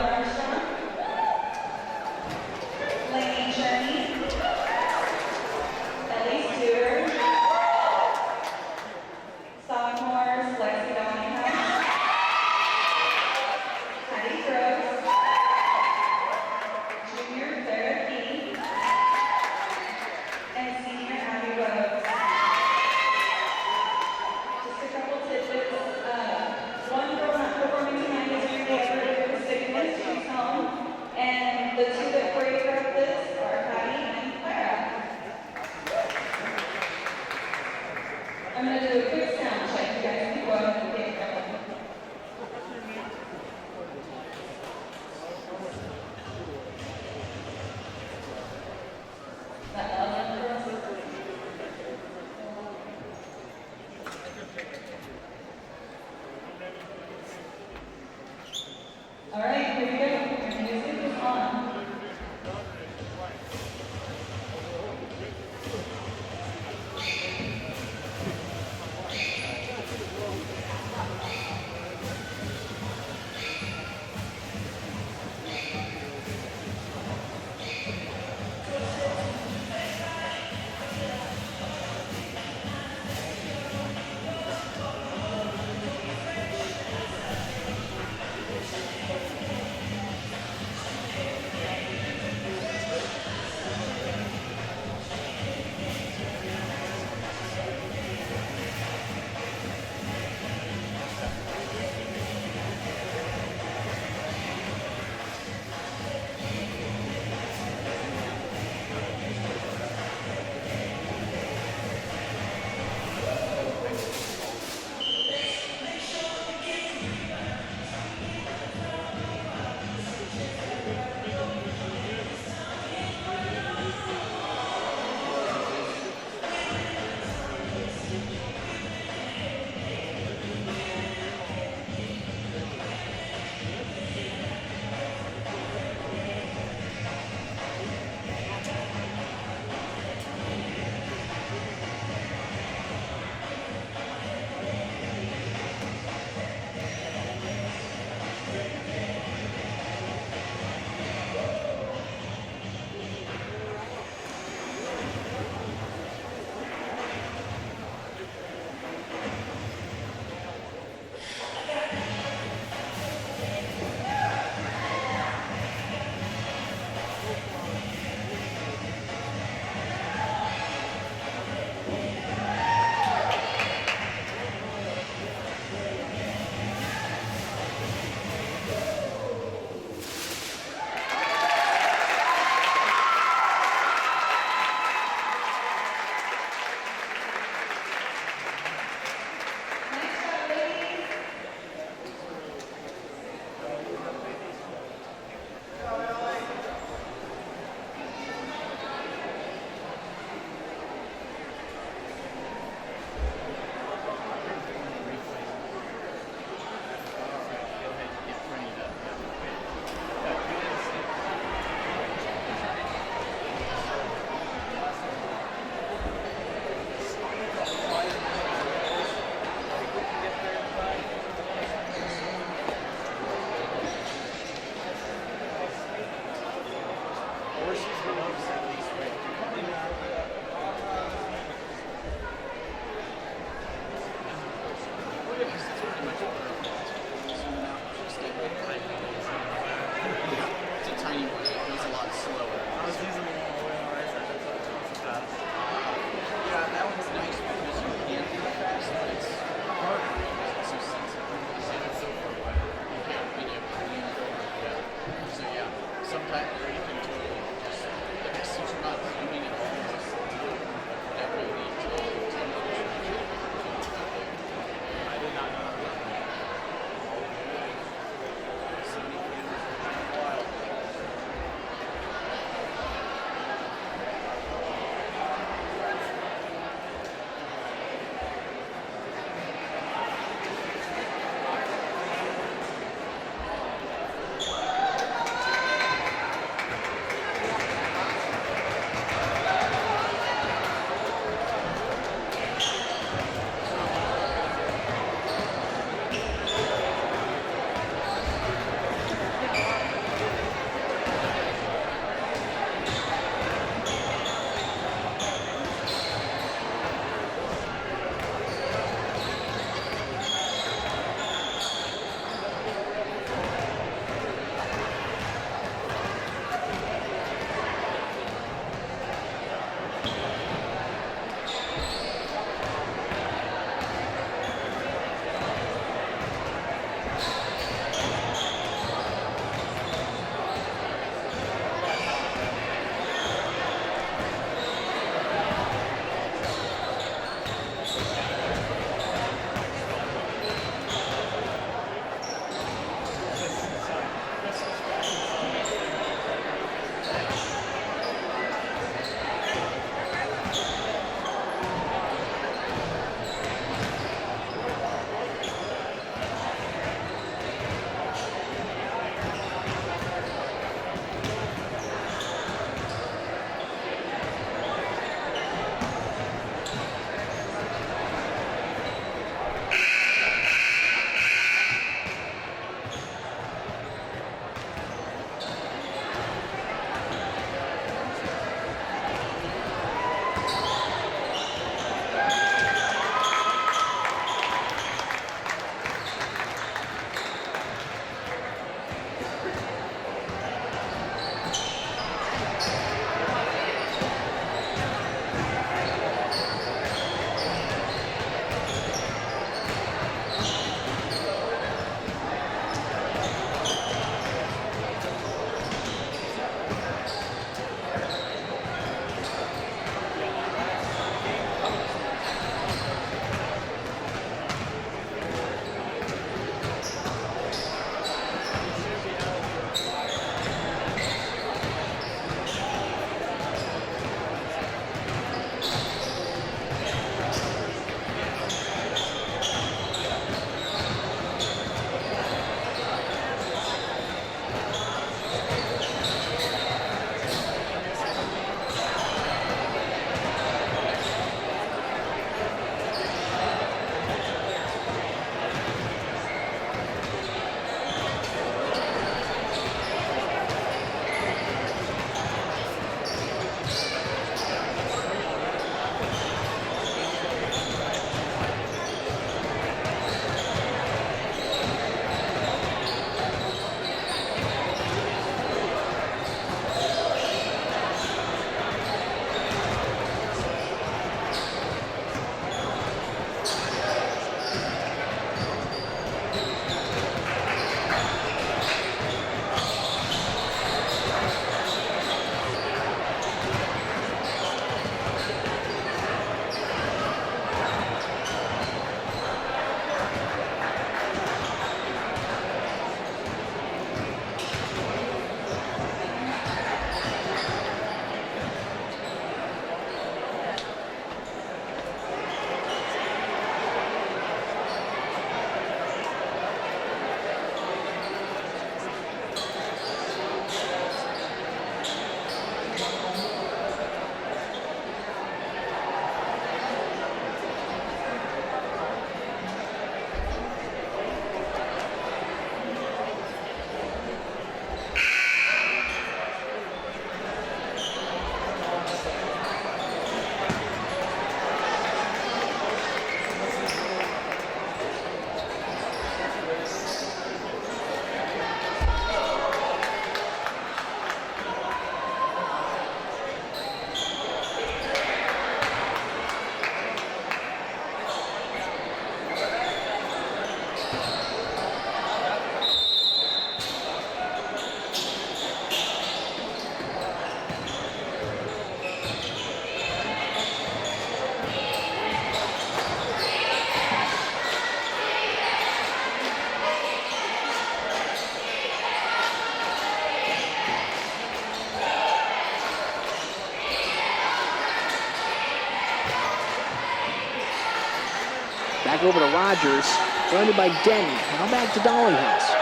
back over to Rogers. Surrounded by Denton. Now back to Dollinghouse.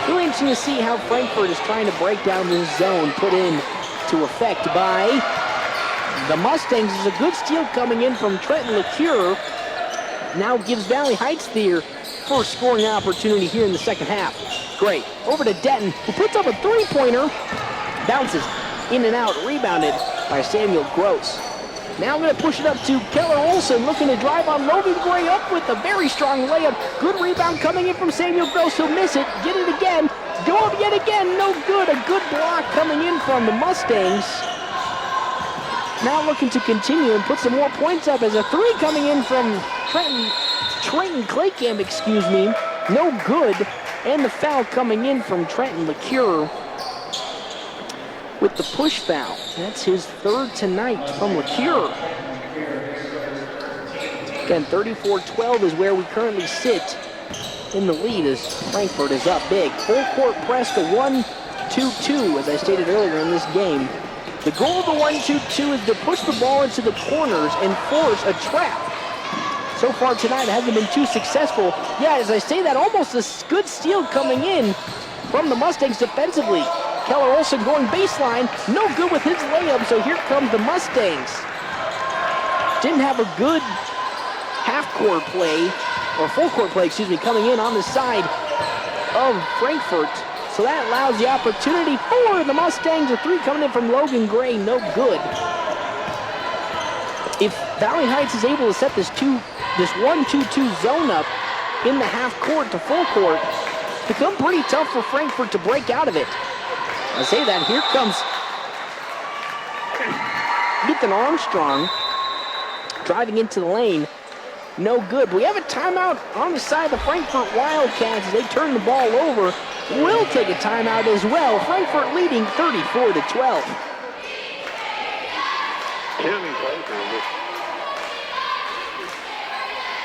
Really interesting to see how Frankfort is trying to break down this zone put in to effect by the Mustangs. Is a good steal coming in from Trenton LeCure. Now gives Valley Heights their first scoring opportunity here in the second half. Great. Over to Denton, who puts up a three-pointer. Bounces in and out, rebounded by Samuel Gross. Now going to push it up to Keller Olson, looking to drive on Logan Gray up with a very strong layup. Good rebound coming in from Samuel Gross. He'll miss it. Get it again. Go up yet again. No good. A good block coming in from the Mustangs. Now looking to continue and put some more points up as a three coming in from Trenton Claycamp, no good. And the foul coming in from Trenton LeCure with the push foul. That's his third tonight from LeCure. Again, 34-12 is where we currently sit in the lead as Frankfort is up big. Full court press to 1-2-2, as I stated earlier in this game. The goal of the 1-2-2 is to push the ball into the corners and force a trap. So far tonight, it hasn't been too successful. Yeah, as I say that, almost a good steal coming in from the Mustangs defensively. Keller Olson going baseline, no good with his layup, so here comes the Mustangs. Didn't have a good half-court play, or full-court play, coming in on the side of Frankfort. So that allows the opportunity for the Mustangs. A three coming in from Logan Gray, no good. If Valley Heights is able to set this 1-2-2 zone up in the half court to full court, it's become pretty tough for Frankfort to break out of it. I say that, here comes Ethan Armstrong driving into the lane. No good. But we have a timeout on the side of the Frankfort Wildcats as they turn the ball over. We'll take a timeout as well. Frankfort leading 34-12. Tammy Parker with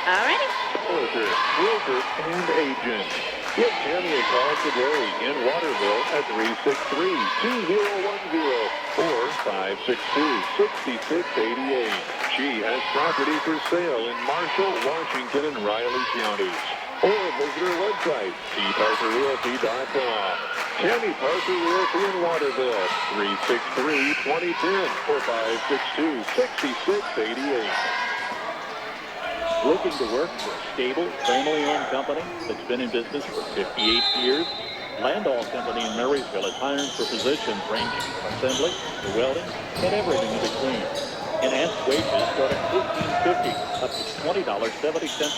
All righty. Porter, Wilbert, and Agent. Give Tammy a call today in Waterville at 363-2010 or 562-6688. She has property for sale in Marshall, Washington, and Riley counties. Or visit her website, tparkerrealty.com. Tammy Parker Realty in Waterville, 363-2010 or 562-6688. Looking to work for a stable, family-owned company that's been in business for 58 years? Landall Company in Marysville is hiring for positions ranging from assembly to welding and everything in between. Enhanced wages start at $14.50 up to $20.70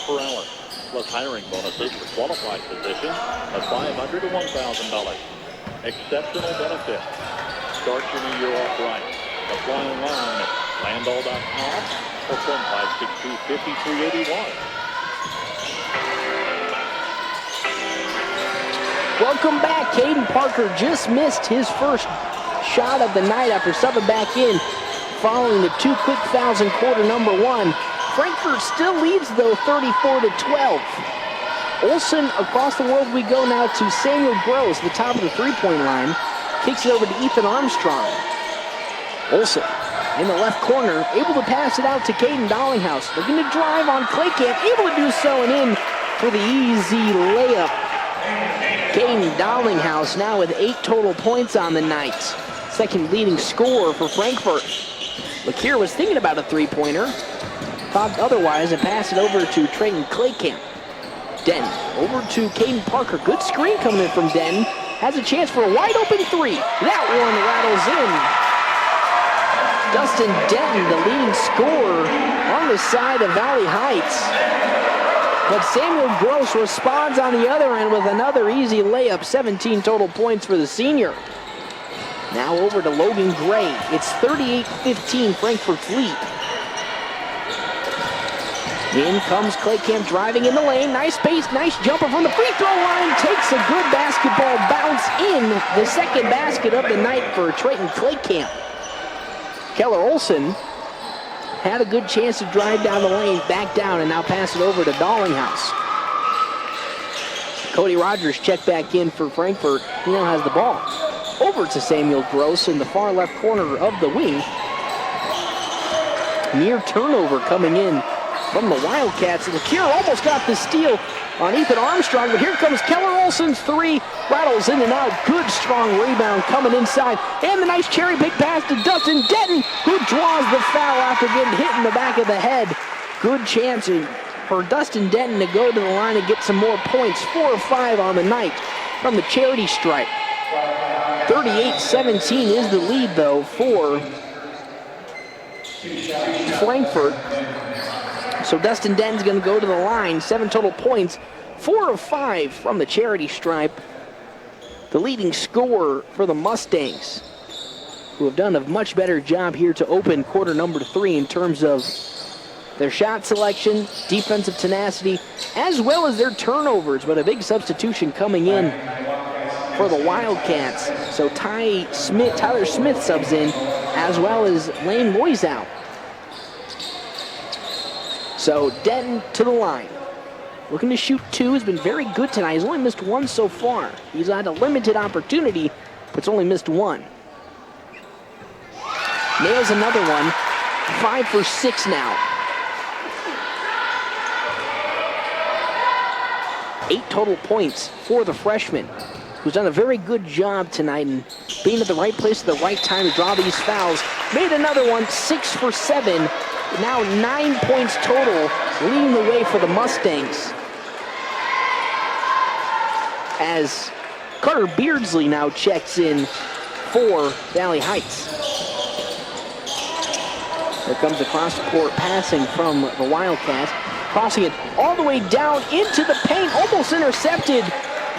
per hour, plus hiring bonuses for qualified positions of $500 to $1,000. Exceptional benefits. Start your new year off right. Apply online at landall.com or phone 562-5381. Welcome back. Caden Parker just missed his first shot of the night after subbing back in following the two quick fouls in quarter number one. Frankfort still leads, though, 34-12. Olson, across the world we go now to Samuel Gross, the top of the three-point line. Kicks it over to Ethan Armstrong. Olson in the left corner, able to pass it out to Caden Dollinghouse. Looking to drive on Claycamp, able to do so and in for the easy layup. Caden Dollinghouse now with 8 total points on the night. Second leading scorer for Frankfort. LeCure was thinking about a three-pointer. Thought otherwise and passed it over to Trenton Claycamp. Den over to Caden Parker. Good screen coming in from Den. Has a chance for a wide open three. That one rattles in. Dustin Denton, the leading scorer on the side of Valley Heights. But Samuel Gross responds on the other end with another easy layup. 17 total points for the senior. Now over to Logan Gray. It's 38-15, Frankfort's lead. In comes Claycamp driving in the lane. Nice pace, nice jumper from the free throw line. Takes a good basketball bounce in. The second basket of the night for Trenton Claycamp. Keller Olson had a good chance to drive down the lane, back down, and now pass it over to Dollinghouse. Cody Rogers checked back in for Frankfort. He now has the ball. Over to Samuel Gross in the far left corner of the wing. Near turnover coming in from the Wildcats. LeCure almost got the steal on Ethan Armstrong, but here comes Keller Olson's three. Rattles in and out. Good, strong rebound coming inside. And the nice cherry pick pass to Dustin Denton, who draws the foul after getting hit in the back of the head. Good chance for Dustin Denton to go to the line and get some more points. 4 of 5 on the night from the charity stripe. 38-17 is the lead, though, for Frankfort. So Dustin Denton's going to go to the line. 7 total points. 4 of 5 from the charity stripe. The leading scorer for the Mustangs, who have done a much better job here to open quarter number 3 in terms of their shot selection, defensive tenacity, as well as their turnovers, but a big substitution coming in for the Wildcats. So Tyler Smith subs in, as well as Lane Loizow. So Denton to the line. Looking to shoot 2, has been very good tonight. He's only missed 1 so far. He's had a limited opportunity, but it's only missed 1. Nails another one. 5 for 6 now. 8 total points for the freshman, who's done a very good job tonight in being at the right place at the right time to draw these fouls. Made another one, 6 for 7. Now 9 points total, leading the way for the Mustangs. As Carter Beardsley now checks in for Valley Heights. There comes across the court passing from the Wildcats. Crossing it all the way down into the paint, almost intercepted.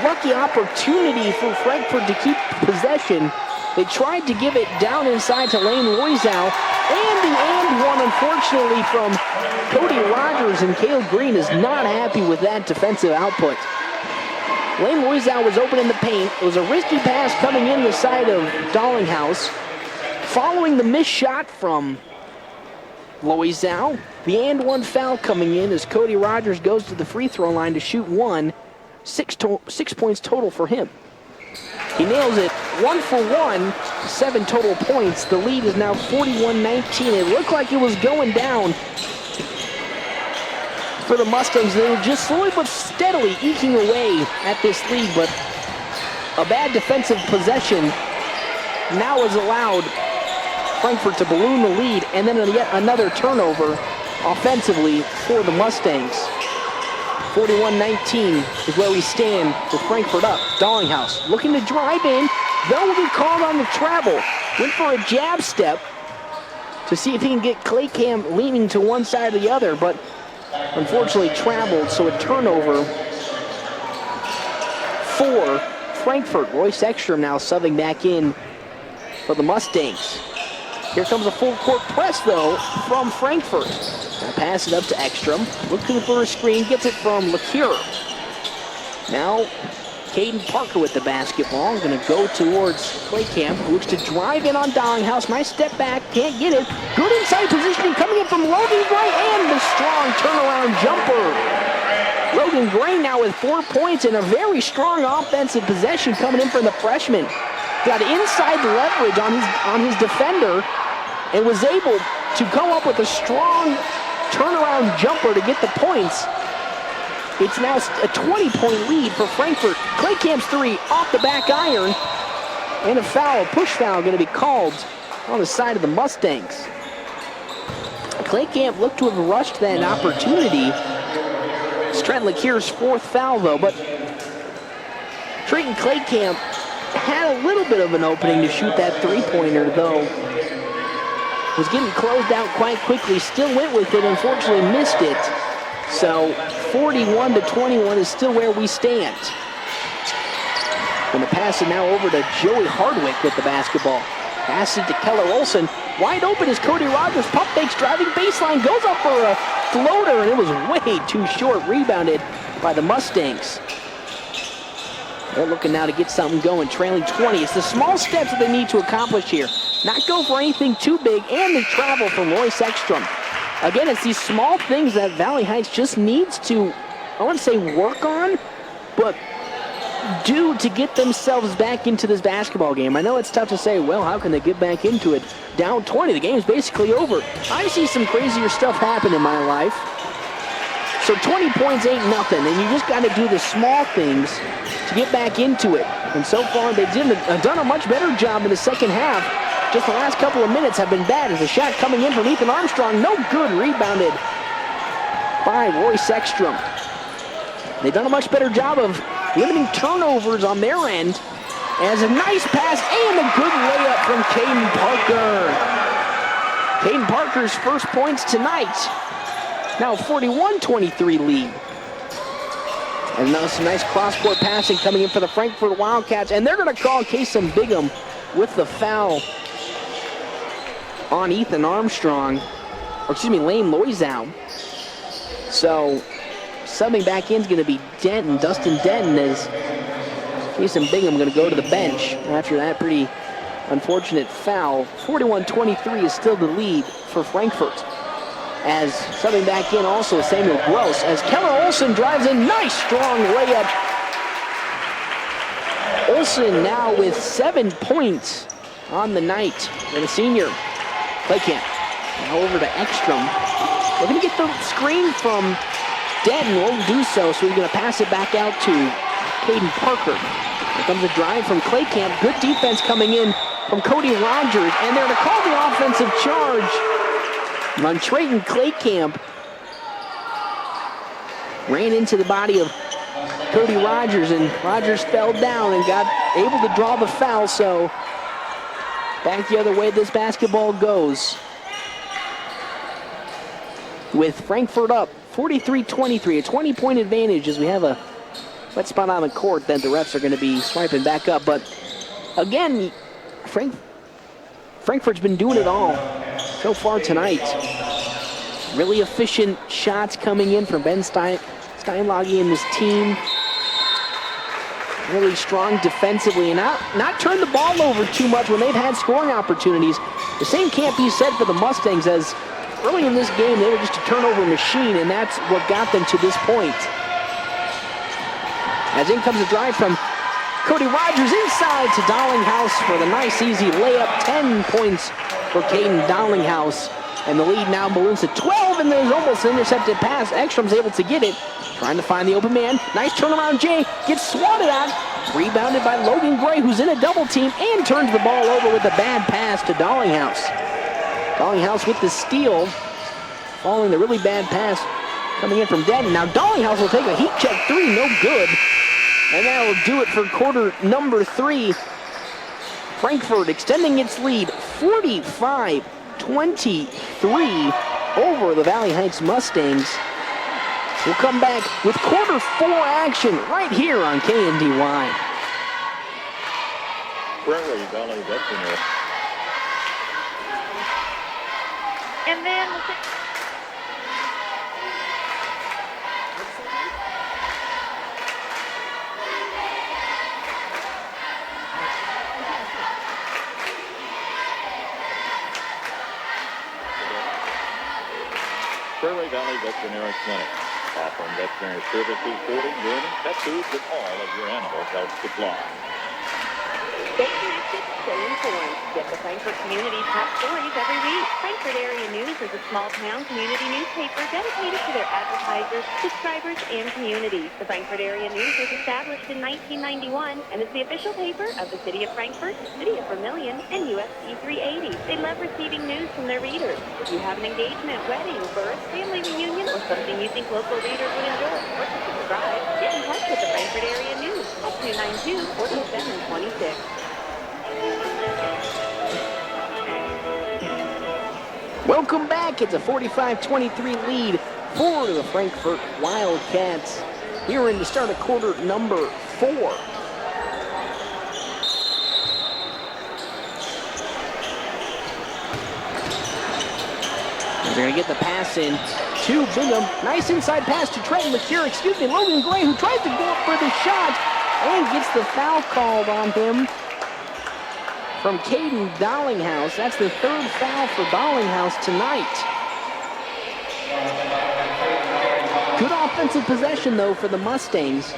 Lucky opportunity for Frankfort to keep possession. They tried to give it down inside to Lane Loizow, and the and one, unfortunately, from Cody Rogers, and Cale Green is not happy with that defensive output. Lane Loizow was open in the paint. It was a risky pass coming in the side of Dallinghouse. Following the missed shot from Loizow, the and one foul coming in as Cody Rogers goes to the free throw line to shoot 1. 6 points total for him. He nails it 1 for 1, 7 total points. The lead is now 41-19. It looked like it was going down for the Mustangs. They were just slowly but steadily eking away at this lead, but a bad defensive possession now has allowed Frankfort to balloon the lead, and then yet another turnover offensively for the Mustangs. 41-19 is where we stand with Frankfort up. Dallinghouse looking to drive in. Though will be called on the travel. Went for a jab step to see if he can get Claycam leaning to one side or the other, but unfortunately traveled, so a turnover for Frankfort. Royce Ekstrom now subbing back in for the Mustangs. Here comes a full court press, though, from Frankfort. Now pass it up to Ekstrom. Looking for a screen, gets it from LeCure. Now, Caden Parker with the basketball. Going to go towards Claycamp. Looks to drive in on Dallinghouse. Nice step back, can't get it. Good inside positioning coming in from Logan Gray, and the strong turnaround jumper. Logan Gray now with 4 points and a very strong offensive possession coming in from the freshman. Got inside leverage on his defender and was able to come up with a strong turnaround jumper to get the points. It's now a 20-point lead for Frankfort. Claycamp's 3 off the back iron, and a foul, push foul, going to be called on the side of the Mustangs. Claycamp looked to have rushed that opportunity. It's Trent LeCure's 4th foul, though, but Trayton Claycamp had a little bit of an opening to shoot that 3-pointer, though. Was getting closed out quite quickly, still went with it, unfortunately missed it. So 41-21 is still where we stand. Going to pass it now over to Joey Hardwick with the basketball. Pass it to Keller Olson. Wide open is Cody Rogers. Pump fakes, driving baseline, goes up for a floater, and it was way too short. Rebounded by the Mustangs. They're looking now to get something going, trailing 20. It's the small steps that they need to accomplish here. Not go for anything too big, and the travel from Royce Ekstrom. Again, it's these small things that Valley Heights just needs to, I wouldn't say work on, but do to get themselves back into this basketball game. I know it's tough to say, well, how can they get back into it? Down 20, the game's basically over. I've seen some crazier stuff happen in my life. So 20 points ain't nothing, and you just got to do the small things to get back into it. And so far, they done a much better job in the second half. Just the last couple of minutes have been bad as a shot coming in from Ethan Armstrong. No good, rebounded by Royce Ekstrom. They've done a much better job of limiting turnovers on their end. As a nice pass and a good layup from Caden Parker. Caden Parker's first points tonight. Now 41-23 lead. And now some nice cross-court passing coming in for the Frankfort Wildcats. And they're going to call Kasem Bigham with the foul on Ethan Armstrong. Or excuse me, Lane Loizow. So subbing back in is going to be Denton, Dustin Denton, as Kasem Bigham going to go to the bench after that pretty unfortunate foul. 41-23 is still the lead for Frankfort. As subbing back in also Samuel Gross, as Keller Olson drives a nice strong layup. Olson now with 7 points on the night for the senior. Claycamp now over to Ekstrom. We're going to get the screen from Denton, won't do so he's going to pass it back out to Caden Parker. Here comes a drive from Claycamp. Good defense coming in from Cody Rogers, and they're going to call the offensive charge on Trayton Claycamp. Ran into the body of Cody Rogers, and Rogers fell down and got able to draw the foul, so back the other way this basketball goes. With Frankfort up 43-23, a 20-point advantage as we have a wet spot on the court that the refs are going to be swiping back up. But again, Frankfort's been doing it all so far tonight. Really efficient shots coming in from Ben Steinlage and his team. Really strong defensively and not turn the ball over too much when they've had scoring opportunities. The same can't be said for the Mustangs, as early in this game they were just a turnover machine, and that's what got them to this point. As in comes a drive from Cody Rogers inside to Dollinghouse for the nice easy layup. 10 points for Caden Dollinghouse. And the lead now balloons to 12, and there's almost an intercepted pass. Ekstrom's able to get it. Trying to find the open man. Nice turnaround, Jay. Gets swatted at. Rebounded by Logan Gray, who's in a double team, and turns the ball over with a bad pass to Dollinghouse. Dollinghouse with the steal, following the really bad pass coming in from Denton. Now Dollinghouse will take a heat check three, no good. And that will do it for quarter number 3. Frankfort extending its lead 45-23 over the Valley Heights Mustangs. We'll come back with quarter 4 action right here on KNDY. Prairie Valley Veterinary. And then we'll take Prairie Valley Veterinary Clinic, offering veterinary services, boarding, grooming, pet foods, and all of your animal health supplies. Stay connected, stay informed. Get the Frankfort community's top stories every week. Frankfort Area News is a small-town community newspaper dedicated to their advertisers, subscribers, and community. The Frankfort Area News was established in 1991 and is the official paper of the City of Frankfort, City of Vermilion, and USC 380. They love receiving news from their readers. If you have an engagement, wedding, birth, family reunion, or something you think local readers would enjoy, or to subscribe, get in touch with the Frankfort Area News at 292-4726. Welcome back. It's a 45-23 lead for the Frankfort Wildcats here in the start of quarter number 4. They're going to get the pass in to Bingham. Nice inside pass to Logan Gray, who tries to go up for the shot and gets the foul called on him from Caden Dollinghouse. That's the 3rd foul for Dollinghouse tonight. Good offensive possession, though, for the Mustangs.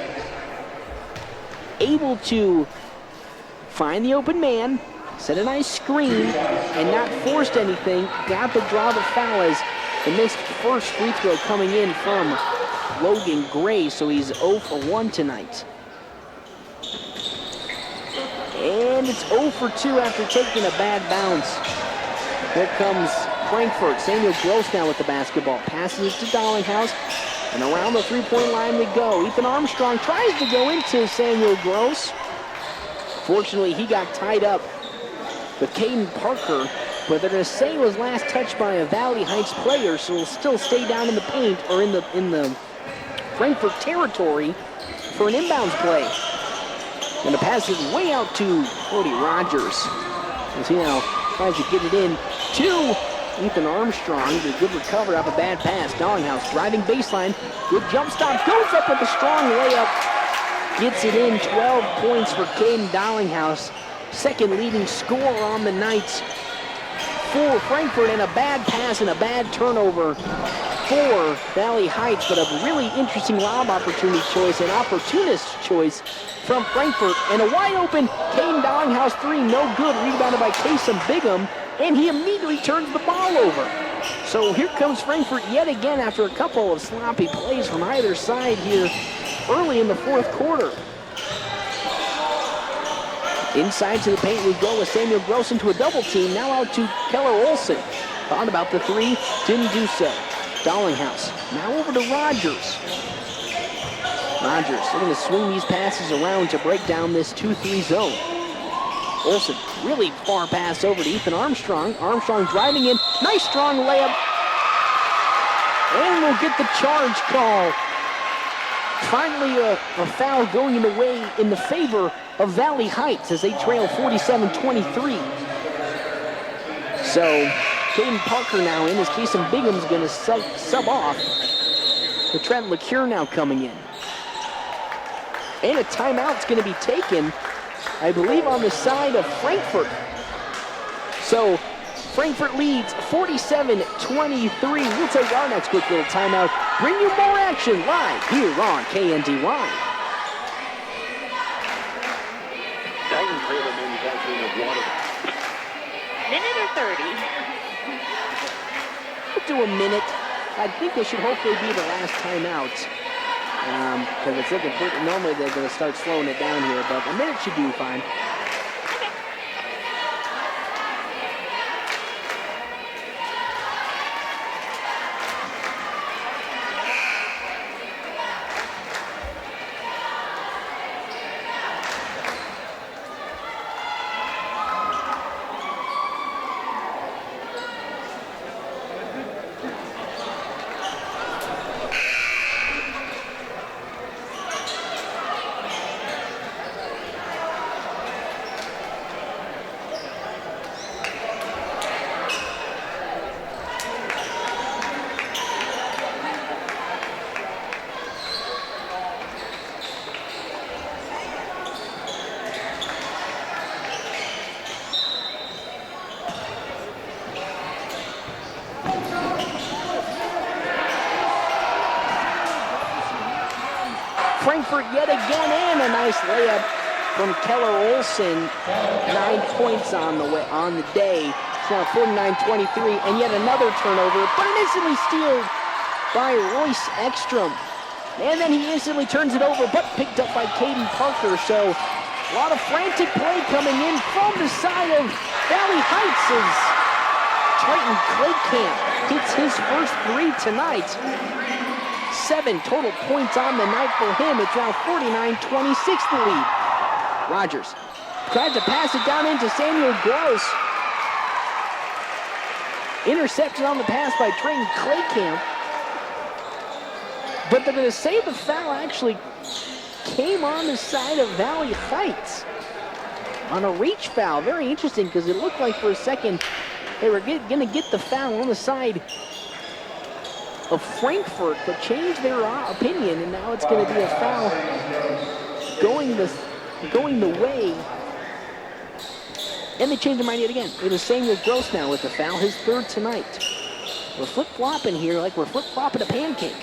Able to find the open man, set a nice screen, and not forced anything. Got to draw the foul as the missed first free throw coming in from Logan Gray, so he's 0 for 1 tonight. And it's 0 for 2 after taking a bad bounce. Here comes Frankfort. Samuel Gross now with the basketball. Passes it to Dollinghouse. And around the three-point line we go. Ethan Armstrong tries to go into Samuel Gross. Fortunately, he got tied up with Caden Parker. But they're going to say it was last touched by a Valley Heights player, so it'll still stay down in the paint or in the Frankfort territory for an inbounds play. And the pass is way out to Cody Rogers. As he now tries to get it in to Ethan Armstrong. A good recovery off a bad pass. Dollinghouse driving baseline. Good jump stop. Goes up with a strong layup. Gets it in. 12 points for Caden Dollinghouse. Second leading scorer on the night for Frankfort, and a bad pass and a bad turnover for Valley Heights, but a really interesting lob opportunity choice, an opportunist choice from Frankfort, and a wide open Caden Dollinghouse three, no good, rebounded by Kasem Bigham, and he immediately turns the ball over. So here comes Frankfort yet again after a couple of sloppy plays from either side here early in the fourth quarter. Inside to the paint we go with Samuel Gross into a double team. Now out to Keller Olson. Thought about the three, didn't do so. Dollinghouse now over to Rogers. Rogers looking to swing these passes around to break down this 2-3 zone. Olson, really far pass over to Ethan Armstrong. Armstrong driving in, nice strong layup. And we'll get the charge call. Finally a foul going in the favor of Valley Heights as they trail 47-23. So Caden Parker now in as Kasem Bigham's going to sub off. The Trent LeCure now coming in. And a timeout's going to be taken, I believe, on the side of Frankfort. So Frankfort leads 47-23. We'll take our next quick little timeout. Bring you more action live here on KNDY. Titan Trailer Manufacturing of Water. Minute or 30? We'll do a minute. I think this should hopefully be the last timeout. Because it's looking pretty, normally they're going to start slowing it down here, but a minute should do fine. Frankfort yet again, and a nice layup from Keller Olson. 9 points on the day. It's now 49-23, and yet another turnover, but an instantly steal by Royce Ekstrom. And then he instantly turns it over, but picked up by Caden Parker. So a lot of frantic play coming in from the side of Valley Heights as Triton Claycamp hits his first three tonight. 7 total points on the night for him. It's now 49-26 the lead. Rogers tries to pass it down into Samuel Gross. Intercepted on the pass by Triton Claycamp. But they're going to say the foul actually came on the side of Valley Heights on a reach foul. Very interesting because it looked like for a second they were going to get the foul on the side of Frankfort, but changed their opinion, and now it's going to be a foul going the way. And they changed their mind yet again. It is Samuel Gross now with the foul, his third tonight. We're flip-flopping here like we're flip-flopping a pancake.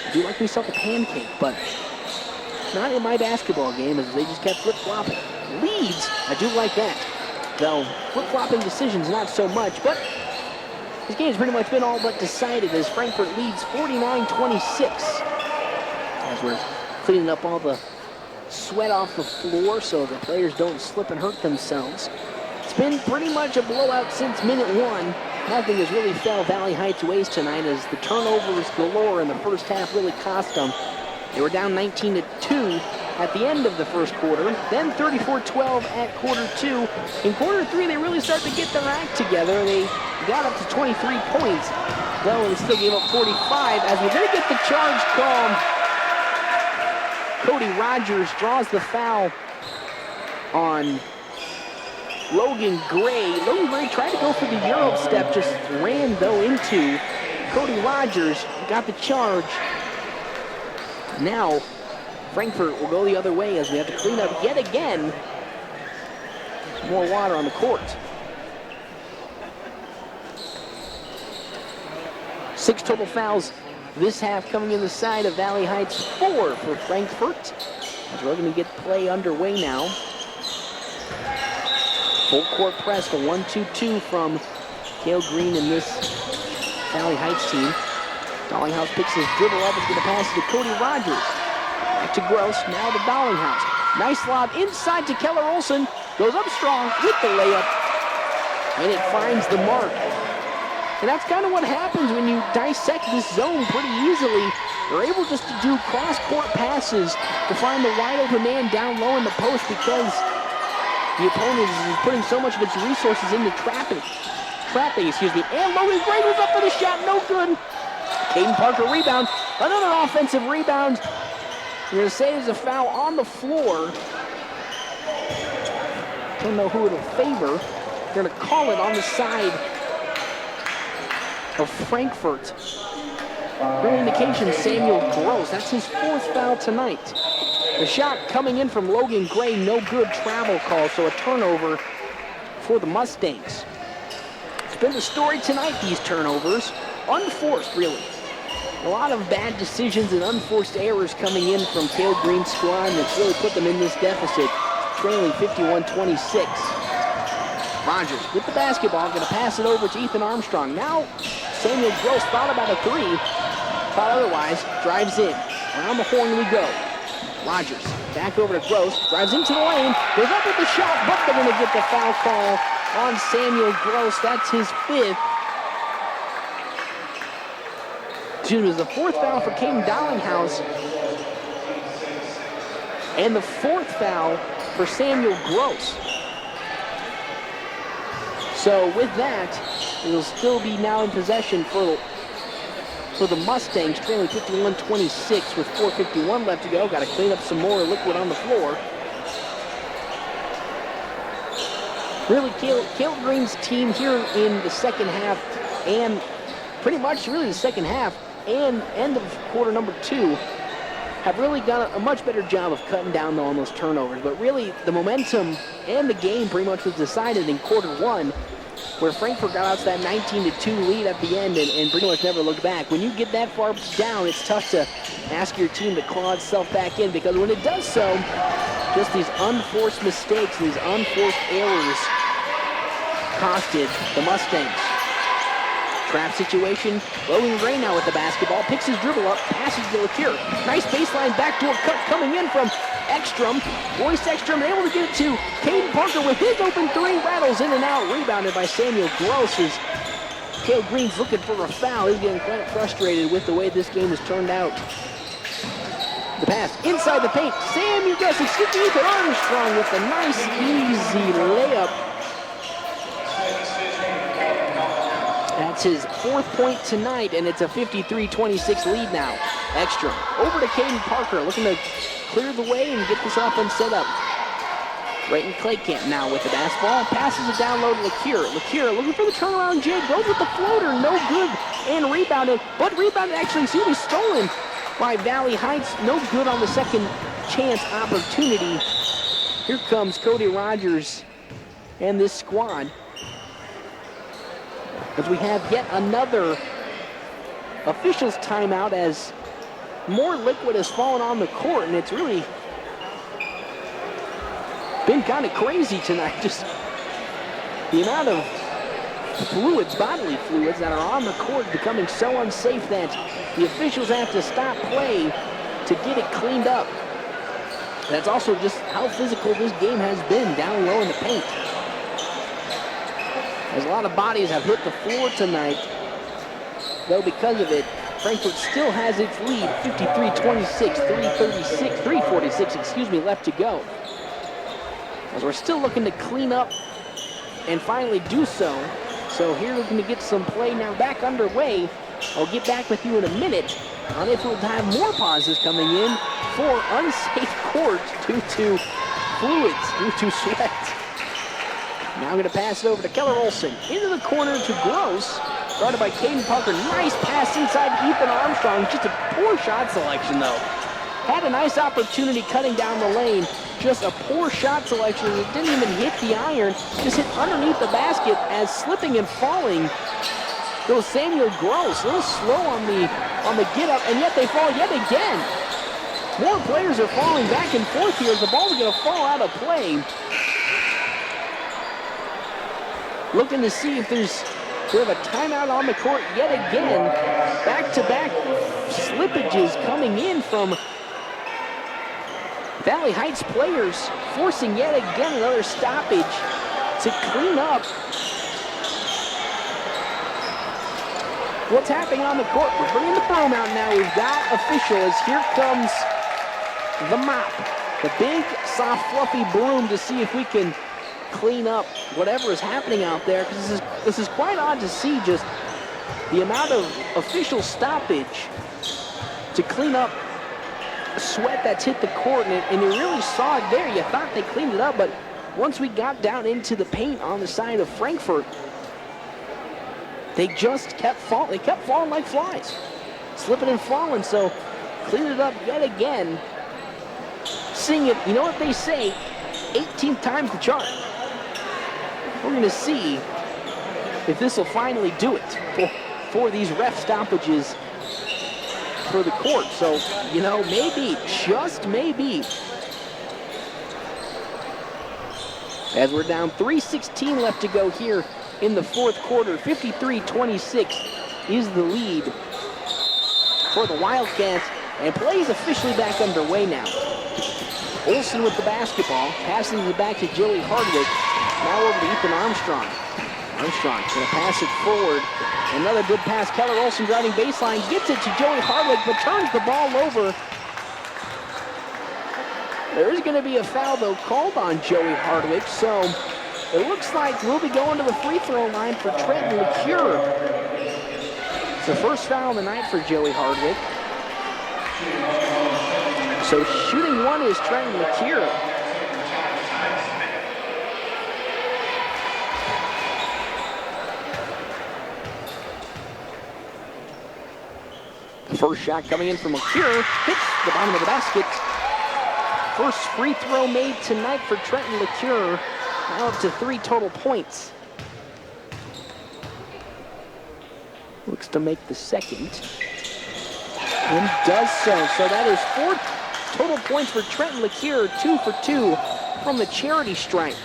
I do like myself a pancake, but not in my basketball game, as they just kept flip-flopping. Leads, I do like that. Though flip-flopping decisions, not so much, but this game's pretty much been all but decided as Frankfort leads 49-26. We're cleaning up all the sweat off the floor so the players don't slip and hurt themselves. It's been pretty much a blowout since minute 1. Nothing has really fell Valley Heights' ways tonight as the turnovers galore in the first half really cost them. They were down 19-2 at the end of the first quarter, then 34-12 at quarter 2. In quarter 3, they really started to get their act together. They got up to 23 points, though they still gave up 45 as we then get the charge called. Cody Rogers draws the foul on Logan Gray. Logan Gray tried to go for the Euro step, just ran though into Cody Rogers, got the charge. Now, Frankfort will go the other way as we have to clean up yet again. More water on the court. 6 total fouls this half coming in the side of Valley Heights, 4 for Frankfort. As we're going to get play underway now. Full court press for 1-2-2 from Cale Green in this Valley Heights team. Dollinghouse picks his dribble up, is going to pass it to Cody Rogers. Back to Gross, now to Dollinghouse. Nice lob inside to Keller Olson. Goes up strong with the layup, and it finds the mark. And that's kind of what happens when you dissect this zone pretty easily. They're able just to do cross-court passes to find the wide open man down low in the post because the opponent is putting so much of its resources into trapping. And Logan Gray was up for the shot, no good. Caden Parker rebound, another offensive rebound. We're going to say there's a foul on the floor. Don't know who it'll favor. They're going to call it on the side of Frankfort. Early indication, Samuel Gross. That's his 4th foul tonight. The shot coming in from Logan Gray, no good, travel call, so a turnover for the Mustangs. It's been the story tonight, these turnovers. Unforced, really. A lot of bad decisions and unforced errors coming in from Cale Green's squad that's really put them in this deficit, trailing 51-26. Rogers with the basketball, going to pass it over to Ethan Armstrong. Now, Samuel Gross thought about a 3, thought otherwise, drives in. Around the horn we go. Rogers back over to Gross, drives into the lane, goes up with the shot, but they're going to get the foul call on Samuel Gross. That's his 5th. It was the 4th foul for Caden Dollinghouse, and the 4th foul for Samuel Gross. So with that, it'll still be now in possession for the Mustangs, trailing 51-26 with 4:51 left to go. Got to clean up some more liquid on the floor. Really, Cale Green's team here in the second half, and pretty much really the second half and end of quarter number 2, have really done a much better job of cutting down on those turnovers. But really, the momentum and the game pretty much was decided in quarter 1, where Frankfort got out to that 19-2 lead at the end and pretty much never looked back. When you get that far down, it's tough to ask your team to claw itself back in, because when it does so, just these unforced mistakes, these unforced errors costed the Mustangs. Trap situation. Logan Gray now with the basketball. Picks his dribble up. Passes to LeCure. Nice baseline backdoor cut coming in from Ekstrom. Royce Ekstrom able to get it to Caden Parker with his open 3. Rattles in and out. Rebounded by Samuel Gross as Cale Green's looking for a foul. He's getting quite frustrated with the way this game has turned out. The pass inside the paint. Samuel Gross and Ethan Armstrong with a nice, easy layup. That's his 4th point tonight, and it's a 53-26 lead now. Ekstrom over to Caden Parker, looking to clear the way and get this offense set up. Drayton Claycamp now with the basketball, passes it down low to LeCure. LeCure looking for the turnaround jig, goes with the floater, no good, and rebounded, but rebounded actually, stolen by Valley Heights. No good on the second chance opportunity. Here comes Cody Rogers and this squad, as we have yet another officials timeout as more liquid has fallen on the court, and it's really been kind of crazy tonight. Just the amount of fluids, bodily fluids that are on the court becoming so unsafe that the officials have to stop play to get it cleaned up. That's also just how physical this game has been down low in the paint. As a lot of bodies have hit the floor tonight, though because of it, Frankfort still has its lead, 53-26, 3:46 left to go. As we're still looking to clean up and finally do so. So here we're going to get some play now back underway. I'll get back with you in a minute on if we'll have more pauses coming in for unsafe courts due to fluids, due to sweat. Now I'm going to pass it over to Keller Olson. Into the corner to Gross. Guarded by Caden Parker. Nice pass inside to Ethan Armstrong. Just a poor shot selection, though. Had a nice opportunity cutting down the lane. Just a poor shot selection. It didn't even hit the iron. Just hit underneath the basket as slipping and falling goes Samuel Gross. A little slow on the get up, and yet they fall yet again. More players are falling back and forth here as the ball's going to fall out of play. Looking to see if we have a timeout on the court yet again. Back-to-back slippages coming in from Valley Heights players, forcing yet again another stoppage to clean up what's happening on the court. We're bringing the broom out now. We've got officials. Here comes the mop, the big, soft, fluffy broom to see if we can clean up whatever is happening out there, because this is quite odd to see just the amount of official stoppage to clean up sweat that's hit the court, and you really saw it there. You thought they cleaned it up, but once we got down into the paint on the side of Frankfort, they just kept falling. They kept falling like flies, slipping and falling. So cleaned it up yet again. Seeing it, you know what they say, 18th time's the charm. We're going to see if this will finally do it for these ref stoppages for the court. So, you know, maybe, just maybe. As we're down 3:16 left to go here in the fourth quarter. 53-26 is the lead for the Wildcats. And play is officially back underway now. Olsen with the basketball, passing it back to Joey Hardwick. Now over to Ethan Armstrong. Armstrong going to pass it forward. Another good pass. Keller Olsen driving baseline, gets it to Joey Hardwick, but turns the ball over. There is going to be a foul, though, called on Joey Hardwick, so it looks like we'll be going to the free throw line for Trenton LeCure. It's the first foul of the night for Joey Hardwick. So shooting one is Trenton LeCure. The first shot coming in from LeCure, hits the bottom of the basket. First free throw made tonight for Trenton LeCure. Now up to 3 total points. Looks to make the second. And does so. So that is 4 total points for Trenton LeCure, 2 for 2 from the charity stripe.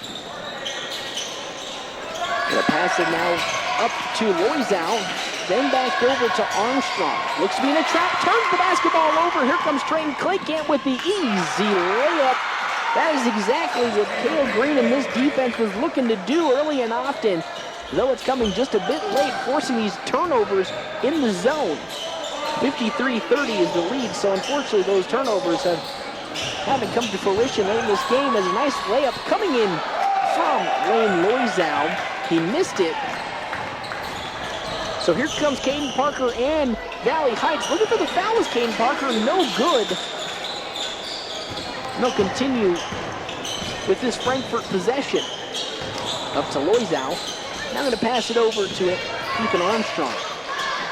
Gonna pass it now up to Loizow, then back over to Armstrong. Looks to be in a trap, turns the basketball over. Here comes Trayton Claycamp with the easy layup. That is exactly what Cale Green and this defense was looking to do early and often, though it's coming just a bit late, forcing these turnovers in the zone. 53-30 is the lead, so unfortunately those turnovers haven't come to fruition late in this game. As a nice layup coming in from Lane Loizow. He missed it. So here comes Caden Parker and Valley Heights. Looking for the foul is Caden Parker, no good. And they'll continue with this Frankfort possession. Up to Loizow. Now going to pass it over to Ethan Armstrong.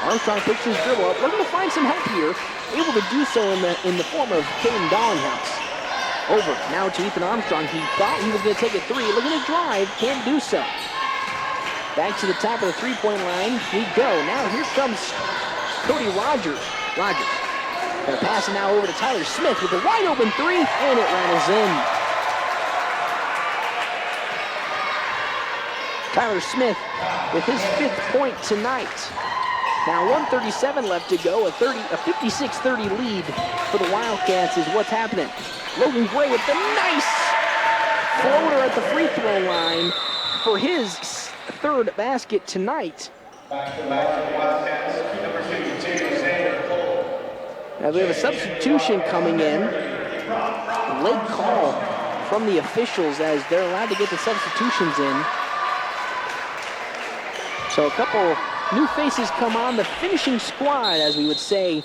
Armstrong picks his dribble up, looking to find some help here. Able to do so in the form of Caden Dollinghouse. Over now to Ethan Armstrong. He thought he was going to take a three. Looking to drive, can't do so. Back to the top of the three-point line we go. Now here comes Cody Rogers. Rogers going to pass it now over to Tyler Smith with a wide open three, and it rattles in. Tyler Smith with his 5th point tonight. Now 1:37 left to go. A 56-30 lead for the Wildcats is what's happening. Logan Gray with the nice floater at the free throw line for his third basket tonight. Now we have a substitution coming in. Late call from the officials as they're allowed to get the substitutions in. So a couple new faces come on. The finishing squad, as we would say,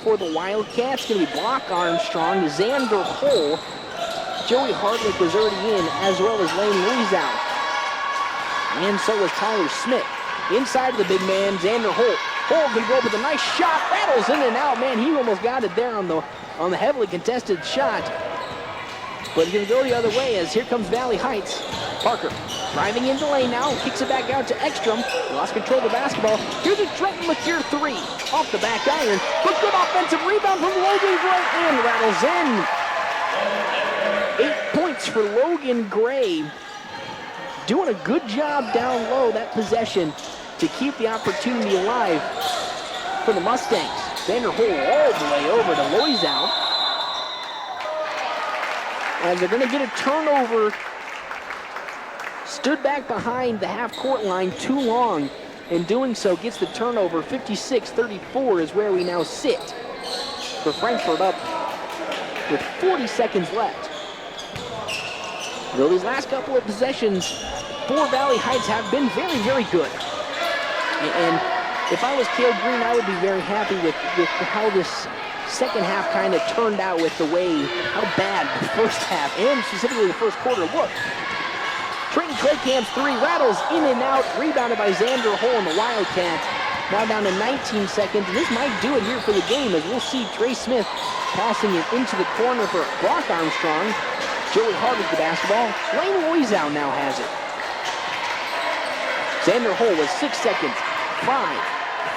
for the Wildcats. Going to be Brock Armstrong, Xander Hull, Joey Hardwick is already in, as well as Lane Louise out. And so is Tyler Smith. Inside of the big man, Xander Hull. Hull can go up with a nice shot, rattles in and out. Man, he almost got it there on the heavily contested shot. But he's going to go the other way as here comes Valley Heights. Parker driving into lane now, kicks it back out to Ekstrom. Lost control of the basketball. Here's a Trenton LeCure three off the back iron. But good offensive rebound from Logan Gray and rattles in. 8 points for Logan Gray. Doing a good job down low that possession to keep the opportunity alive for the Mustangs. Xander Hull all the way over to Loisout. As they're going to get a turnover. Stood back behind the half-court line too long. In doing so, gets the turnover. 56-34 is where we now sit. For Frankfort up with 40 seconds left. Though these last couple of possessions for Valley Heights have been very, very good. And if I was Cale Green, I would be very happy with how this second half kind of turned out with the way, how bad the first half and specifically the first quarter looked. Trenton Claycamp's three rattles in and out, rebounded by Xander Hull and the Wildcats. Now down to 19 seconds, and this might do it here for the game as we'll see Trey Smith passing it into the corner for Brock Armstrong. Joey Hart with the basketball. Lane Loisout now has it. Xander Hull with 6 seconds. 5,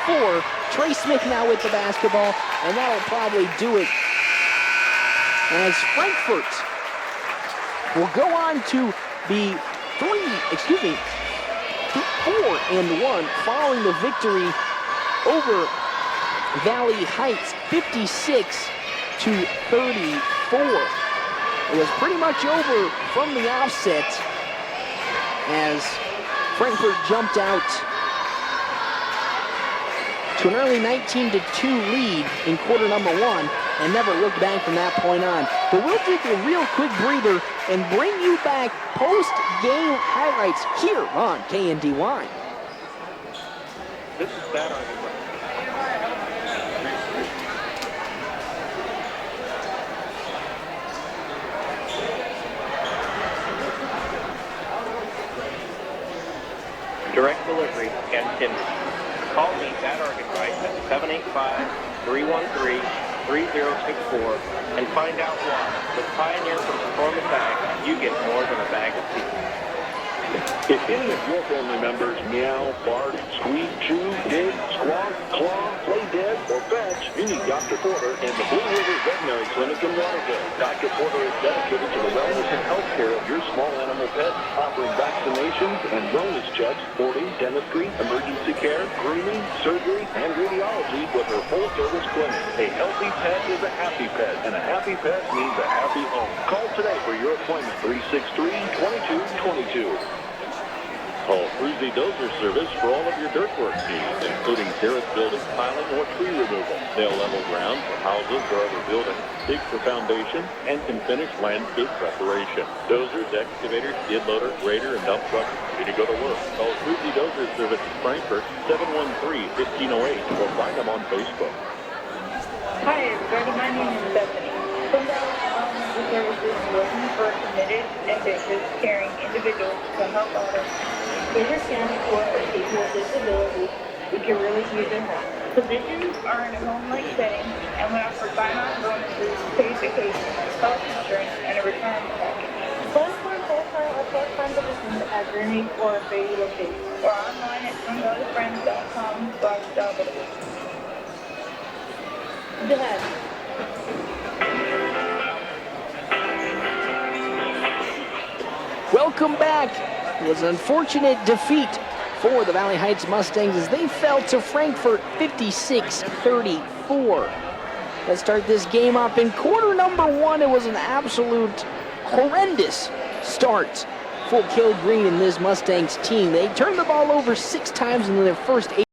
4. Trey Smith now with the basketball, and that'll probably do it as Frankfort will go on to be 4-1 following the victory over Valley Heights, 56-34. It was pretty much over from the offset as Frankfort jumped out to an early 19-2 lead in quarter number one and never looked back from that point on. But we'll take a real quick breather and bring you back post-game highlights here on KNDY. This is that argument. Direct delivery and tender. Call me, Pat Argenbright, at 785-313-3064 and find out why. With Pioneer from Performance Ag, you get more than a bag of seed. If any of your family members meow, bark, squeak, chew, dig, squawk, claw, play dead, or fetch, you need Dr. Porter and the Blue River Veterinary Clinic in Waterville. Dr. Porter is dedicated to the wellness and health care of your small animal pets, offering vaccinations and wellness checks, boarding, dentistry, emergency care, grooming, surgery, and radiology with her full-service clinic. A healthy pet is a happy pet, and a happy pet means a happy home. Call today for your appointment, 363-2222. Call Cruzy Dozer Service for all of your dirt work needs, including terrace building, piling, or tree removal. They'll level ground for houses or other buildings, dig for foundation, and can finish landscape preparation. Dozers, excavators, skid loader, grader, and dump trucks ready to go to work. Call Cruzy Dozer Service in Frankfort, 713-1508, or find them on Facebook. Hi, everybody. My name is Bethany. From Environmental Services is looking for committed, ambitious, caring individuals to help others. Beaver County for people with disabilities, we can really use their help. Positions are in a home-like setting, and we offer sign-on bonuses, paid vacation, health insurance, and a retirement package. Apply for full-time or part-time positions at Gurney or Fayette location, or online at sunbellfriends.com/job. Go ahead. Welcome back. It was an unfortunate defeat for the Valley Heights Mustangs as they fell to Frankfort 56-34. Let's start this game up. In quarter number one, it was an absolute horrendous start for Kill Green and this Mustangs team. They turned the ball over 6 times in their first 8.